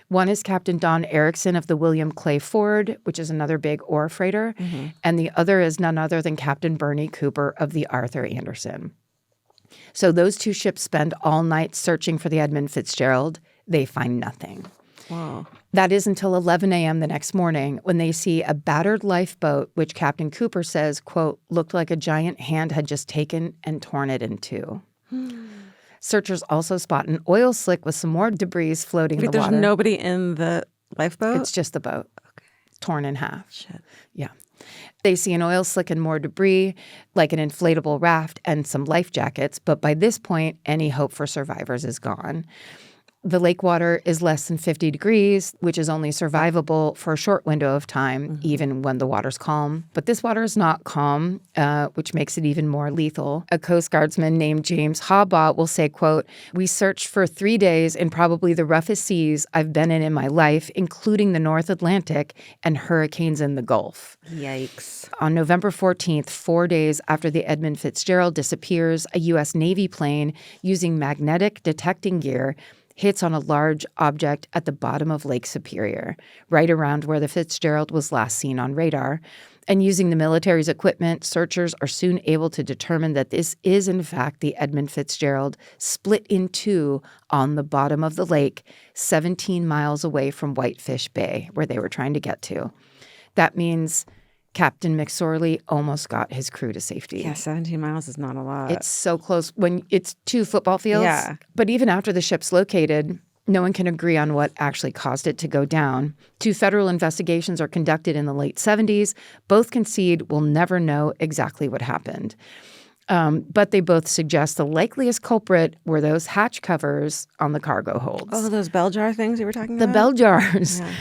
Speaker 1: One is Captain Don Erickson of the William Clay Ford, which is another big ore freighter, and the other is none other than Captain Bernie Cooper of the Arthur Anderson. So those 2 ships spend all night searching for the Edmund Fitzgerald. They find nothing.
Speaker 2: Wow.
Speaker 1: That is until 11 a.m. the next morning when they see a battered lifeboat, which Captain Cooper says, quote, looked like a giant hand had just taken and torn it in 2. Searchers also spot an oil slick with some more debris floating in the water.
Speaker 2: There's nobody in the lifeboat?
Speaker 1: It's just the boat. torn in half.
Speaker 2: Shit.
Speaker 1: Yeah. They see an oil slick and more debris, like an inflatable raft and some life jackets. But by this point, any hope for survivors is gone. The lake water is less than 50 degrees, which is only survivable for a short window of time, even when the water's calm. But this water is not calm, which makes it even more lethal. A Coast Guardsman named James Hawbaugh will say, quote, "We searched for 3 days in probably the roughest seas I've been in my life, including the North Atlantic and hurricanes in the Gulf."
Speaker 2: Yikes.
Speaker 1: On November 14th, 4 days after the Edmund Fitzgerald disappears, a U.S. Navy plane using magnetic detecting gear hits on a large object at the bottom of Lake Superior, right around where the Fitzgerald was last seen on radar. And using the military's equipment, searchers are soon able to determine that this is, in fact, the Edmund Fitzgerald split in two on the bottom of the lake, 17 miles away from Whitefish Bay, where they were trying to get to. That means Captain McSorley almost got his crew to safety.
Speaker 2: Yeah, 17 miles is not a lot.
Speaker 1: It's so close when it's 2 football fields.
Speaker 2: Yeah.
Speaker 1: But even after the ship's located, no one can agree on what actually caused it to go down. 2 federal investigations are conducted in the late 70s. Both concede we'll never know exactly what happened. But they both suggest the likeliest culprit were those hatch covers on the cargo holds.
Speaker 2: Oh, those bell jar things you were talking
Speaker 1: The
Speaker 2: about?
Speaker 1: bell jars.
Speaker 2: Yeah.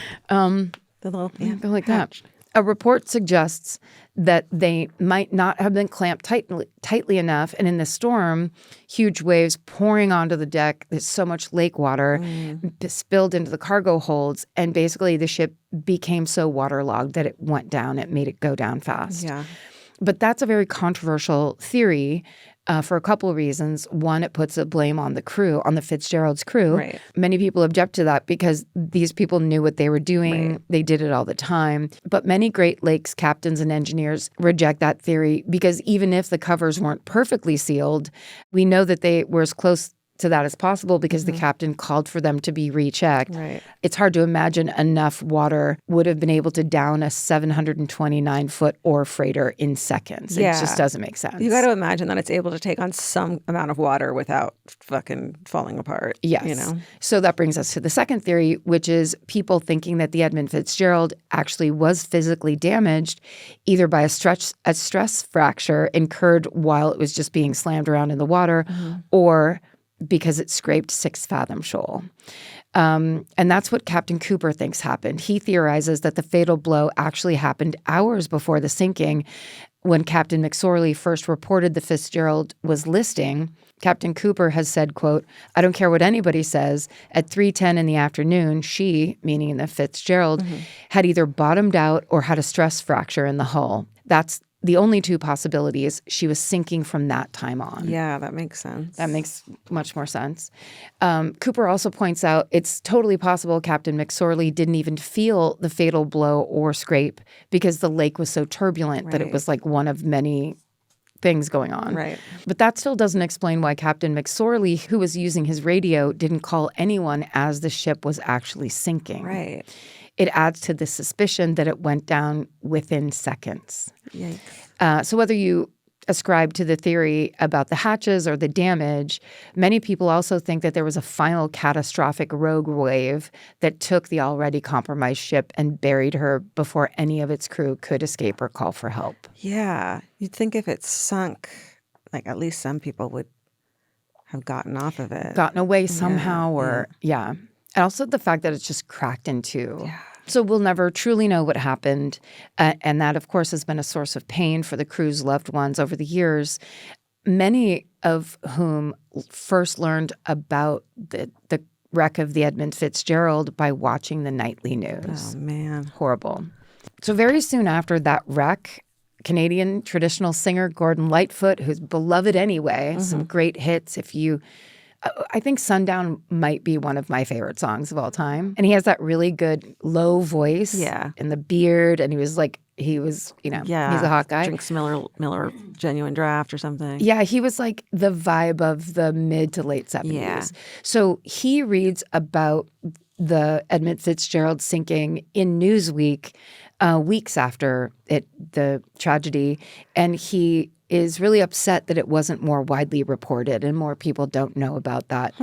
Speaker 2: The little,
Speaker 1: Go like
Speaker 2: hatch.
Speaker 1: that. A report suggests that they might not have been clamped tightly enough, and in the storm, huge waves pouring onto the deck, there's so much lake water spilled into the cargo holds, and basically the ship became so waterlogged that it went down. It made it go down fast.
Speaker 2: Yeah.
Speaker 1: But that's a very controversial theory for a couple of reasons. One, it puts the blame on the crew, on the Fitzgerald's crew.
Speaker 2: Right.
Speaker 1: Many people object to that because these people knew what they were doing. Right. They did it all the time. But many Great Lakes captains and engineers reject that theory because even if the covers weren't perfectly sealed, we know that they were as close to that as possible because the captain called for them to be rechecked.
Speaker 2: Right.
Speaker 1: It's hard to imagine enough water would have been able to down a 729-foot ore freighter in seconds.
Speaker 2: Yeah.
Speaker 1: It just doesn't make sense.
Speaker 2: You got to imagine that it's able to take on some amount of water without fucking falling apart.
Speaker 1: Yes.
Speaker 2: You know?
Speaker 1: So that brings us to the second theory, which is people thinking that the Edmund Fitzgerald actually was physically damaged either by a stress fracture incurred while it was just being slammed around in the water or because it scraped 6 Fathom Shoal. And that's what Captain Cooper thinks happened. He theorizes that the fatal blow actually happened hours before the sinking. When Captain McSorley first reported the Fitzgerald was listing, Captain Cooper has said, quote, "I don't care what anybody says. At 3:10 in the afternoon, she," meaning the Fitzgerald, had either bottomed out or had a stress fracture in the hull. That's the only 2 possibilities. She was sinking from that time on.
Speaker 2: Yeah, that makes sense.
Speaker 1: That makes much more sense. Cooper also points out it's totally possible Captain McSorley didn't even feel the fatal blow or scrape because the lake was so turbulent that it was like one of many things going on.
Speaker 2: Right.
Speaker 1: But that still doesn't explain why Captain McSorley, who was using his radio, didn't call anyone as the ship was actually sinking.
Speaker 2: Right.
Speaker 1: It adds to the suspicion that it went down within seconds.
Speaker 2: Yikes.
Speaker 1: So whether you ascribe to the theory about the hatches or the damage, many people also think that there was a final catastrophic rogue wave that took the already compromised ship and buried her before any of its crew could escape or call for help.
Speaker 2: Yeah. You'd think if it sunk, like at least some people would have gotten off of it.
Speaker 1: Gotten away somehow And also the fact that it's just cracked in two.
Speaker 2: Yeah.
Speaker 1: So we'll never truly know what happened. And that, of course, has been a source of pain for the crew's loved ones over the years, many of whom first learned about the wreck of the Edmund Fitzgerald by watching the nightly news.
Speaker 2: Oh, man.
Speaker 1: Horrible. So very soon after that wreck, Canadian traditional singer Gordon Lightfoot, who's beloved anyway, some great hits. I think Sundown might be one of my favorite songs of all time. And he has that really good low voice and the beard. And he's a hot guy.
Speaker 2: Drinks Miller Genuine Draft or something.
Speaker 1: Yeah, he was like the vibe of the mid to late 70s.
Speaker 2: Yeah.
Speaker 1: So he reads about the Edmund Fitzgerald sinking in Newsweek weeks after the tragedy, and he is really upset that it wasn't more widely reported and more people don't know about that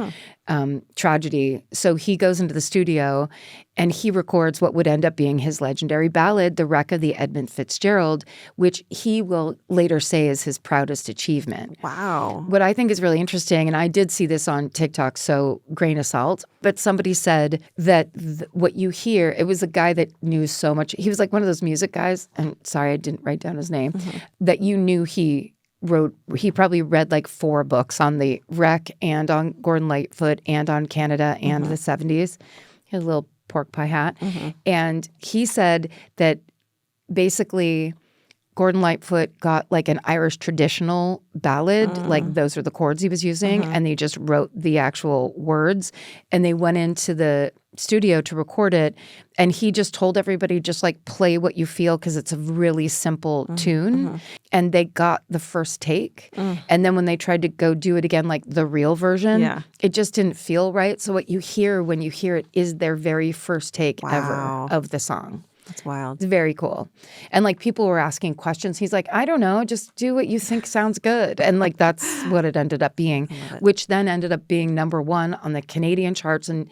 Speaker 1: tragedy. So he goes into the studio and he records what would end up being his legendary ballad, The Wreck of the Edmund Fitzgerald, which he will later say is his proudest achievement.
Speaker 2: Wow.
Speaker 1: What I think is really interesting, and I did see this on TikTok, so grain of salt, but somebody said that what you hear, it was a guy that knew so much. He was like one of those music guys, and sorry, I didn't write down his name, that you knew he probably read like 4 books on the wreck and on Gordon Lightfoot and on Canada and the 70s. He had a little pork pie hat. And he said that basically Gordon Lightfoot got like an Irish traditional ballad, like those are the chords he was using, and they just wrote the actual words. And they went into the studio to record it, and he just told everybody, just like play what you feel because it's a really simple tune. And they got the first take. And then when they tried to go do it again, like the real version, it just didn't feel right. So what you hear when you hear it is their very first take ever of the song.
Speaker 2: That's wild.
Speaker 1: It's very cool. And like people were asking questions. He's like, I don't know, just do what you think sounds good. And like that's what it ended up being, which then ended up being #1 on the Canadian charts and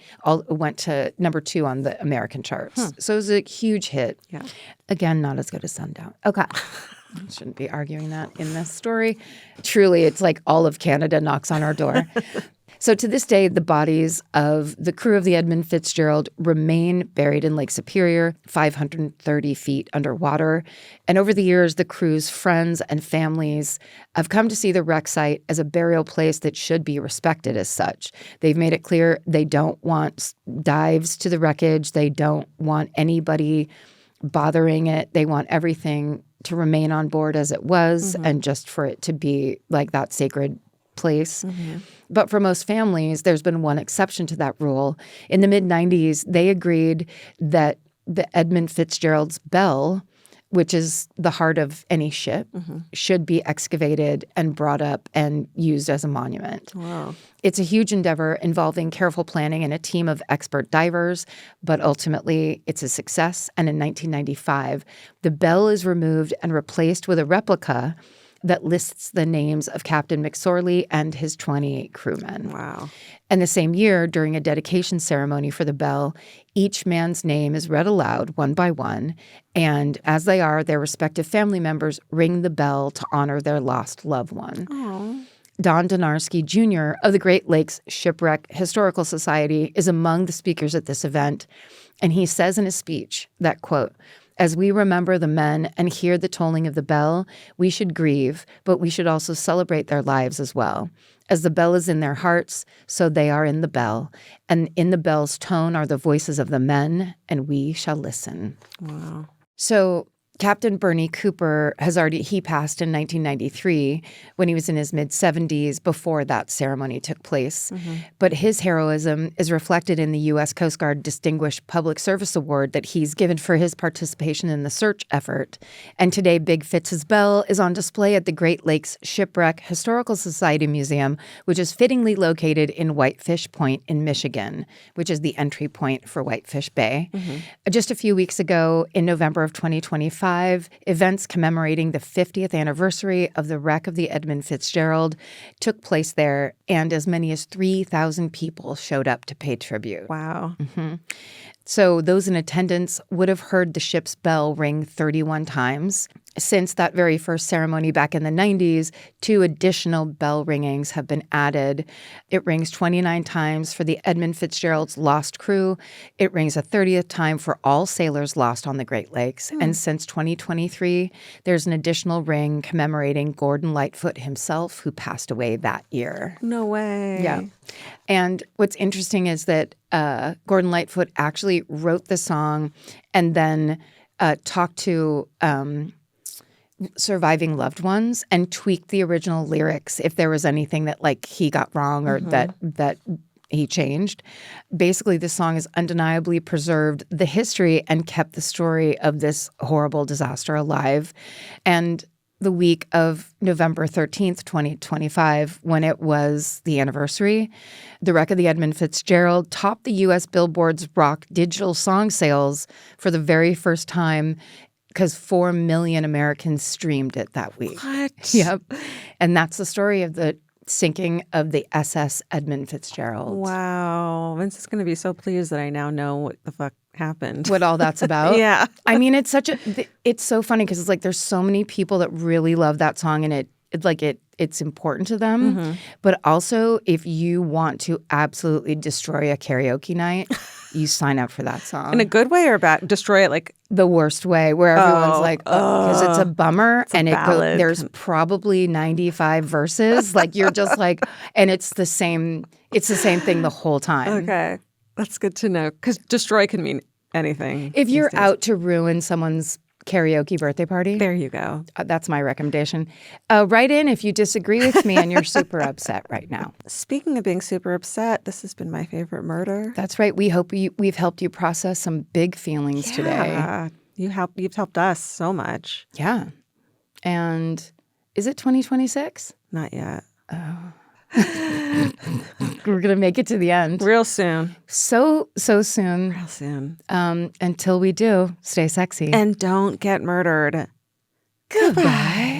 Speaker 1: went to #2 on the American charts. So it was a huge hit.
Speaker 2: Yeah.
Speaker 1: Again, not as good as Sundown. Okay. I shouldn't be arguing that in this story. Truly, it's like all of Canada knocks on our door. So to this day, the bodies of the crew of the Edmund Fitzgerald remain buried in Lake Superior, 530 feet underwater. And over the years, the crew's friends and families have come to see the wreck site as a burial place that should be respected as such. They've made it clear they don't want dives to the wreckage. They don't want anybody bothering it. They want everything to remain on board as it was and just for it to be like that sacred place. But for most families, there's been one exception to that rule. In the mid-90s, they agreed that the Edmund Fitzgerald's bell, which is the heart of any ship, should be excavated and brought up and used as a monument.
Speaker 2: Wow.
Speaker 1: It's a huge endeavor involving careful planning and a team of expert divers, but ultimately it's a success. And in 1995, the bell is removed and replaced with a replica that lists the names of Captain McSorley and his 28 crewmen.
Speaker 2: Wow.
Speaker 1: And the same year, during a dedication ceremony for the bell, each man's name is read aloud one by one, and as they are, their respective family members ring the bell to honor their lost loved one.
Speaker 2: Aww.
Speaker 1: Don Donarski Jr. of the Great Lakes Shipwreck Historical Society is among the speakers at this event, and he says in his speech that, quote, "As we remember the men and hear the tolling of the bell, we should grieve, but we should also celebrate their lives as well. As the bell is in their hearts, so they are in the bell. And in the bell's tone are the voices of the men, and we shall listen."
Speaker 2: Wow.
Speaker 1: So Captain Bernie Cooper he passed in 1993 when he was in his mid-70s before that ceremony took place. But his heroism is reflected in the U.S. Coast Guard Distinguished Public Service Award that he's given for his participation in the search effort. And today, Big Fitz's bell is on display at the Great Lakes Shipwreck Historical Society Museum, which is fittingly located in Whitefish Point in Michigan, which is the entry point for Whitefish Bay. Just a few weeks ago, in November of 2025, events commemorating the 50th anniversary of the wreck of the Edmund Fitzgerald took place there, and as many as 3,000 people showed up to pay tribute.
Speaker 2: Wow.
Speaker 1: So those in attendance would have heard the ship's bell ring 31 times. Since that very first ceremony back in the 90s, 2 additional bell ringings have been added. It rings 29 times for the Edmund Fitzgerald's lost crew. It rings a 30th time for all sailors lost on the Great Lakes. And since 2023, there's an additional ring commemorating Gordon Lightfoot himself, who passed away that year.
Speaker 2: No way.
Speaker 1: Yeah. And what's interesting is that Gordon Lightfoot actually wrote the song and then talked to surviving loved ones and tweaked the original lyrics if there was anything that like he got wrong or that he changed. Basically, the song has undeniably preserved the history and kept the story of this horrible disaster alive. And the week of November 13th, 2025, when it was the anniversary. The Wreck of the Edmund Fitzgerald topped the U.S. Billboard's rock digital song sales for the very first time because 4 million Americans streamed it that week.
Speaker 2: What?
Speaker 1: Yep. And that's the story of the sinking of the SS Edmund Fitzgerald.
Speaker 2: Wow. Vince is going to be so pleased that I now know what the fuck happened.
Speaker 1: What all that's about.
Speaker 2: Yeah.
Speaker 1: I mean, it's so funny because it's like there's so many people that really love that song and it's important to them.
Speaker 2: Mm-hmm.
Speaker 1: But also, if you want to absolutely destroy a karaoke night, you sign up for that song.
Speaker 2: In a good way or bad? Destroy it like
Speaker 1: the worst way, where everyone's like, because it's a bummer and there's probably 95 verses. Like you're just like, and it's the same thing the whole time.
Speaker 2: Okay. That's good to know. Because destroy can mean anything.
Speaker 1: If you're out to ruin someone's karaoke birthday party.
Speaker 2: There you go.
Speaker 1: That's my recommendation. Write in if you disagree with me and you're super upset right now.
Speaker 2: Speaking of being super upset, this has been my favorite murder.
Speaker 1: That's right. We've helped you process some big feelings today.
Speaker 2: You've helped us so much.
Speaker 1: Yeah. And is it 2026?
Speaker 2: Not yet.
Speaker 1: Oh. We're going to make it to the end.
Speaker 2: Real soon.
Speaker 1: So soon.
Speaker 2: Real soon.
Speaker 1: Until we do, stay sexy.
Speaker 2: And don't get murdered.
Speaker 1: Goodbye.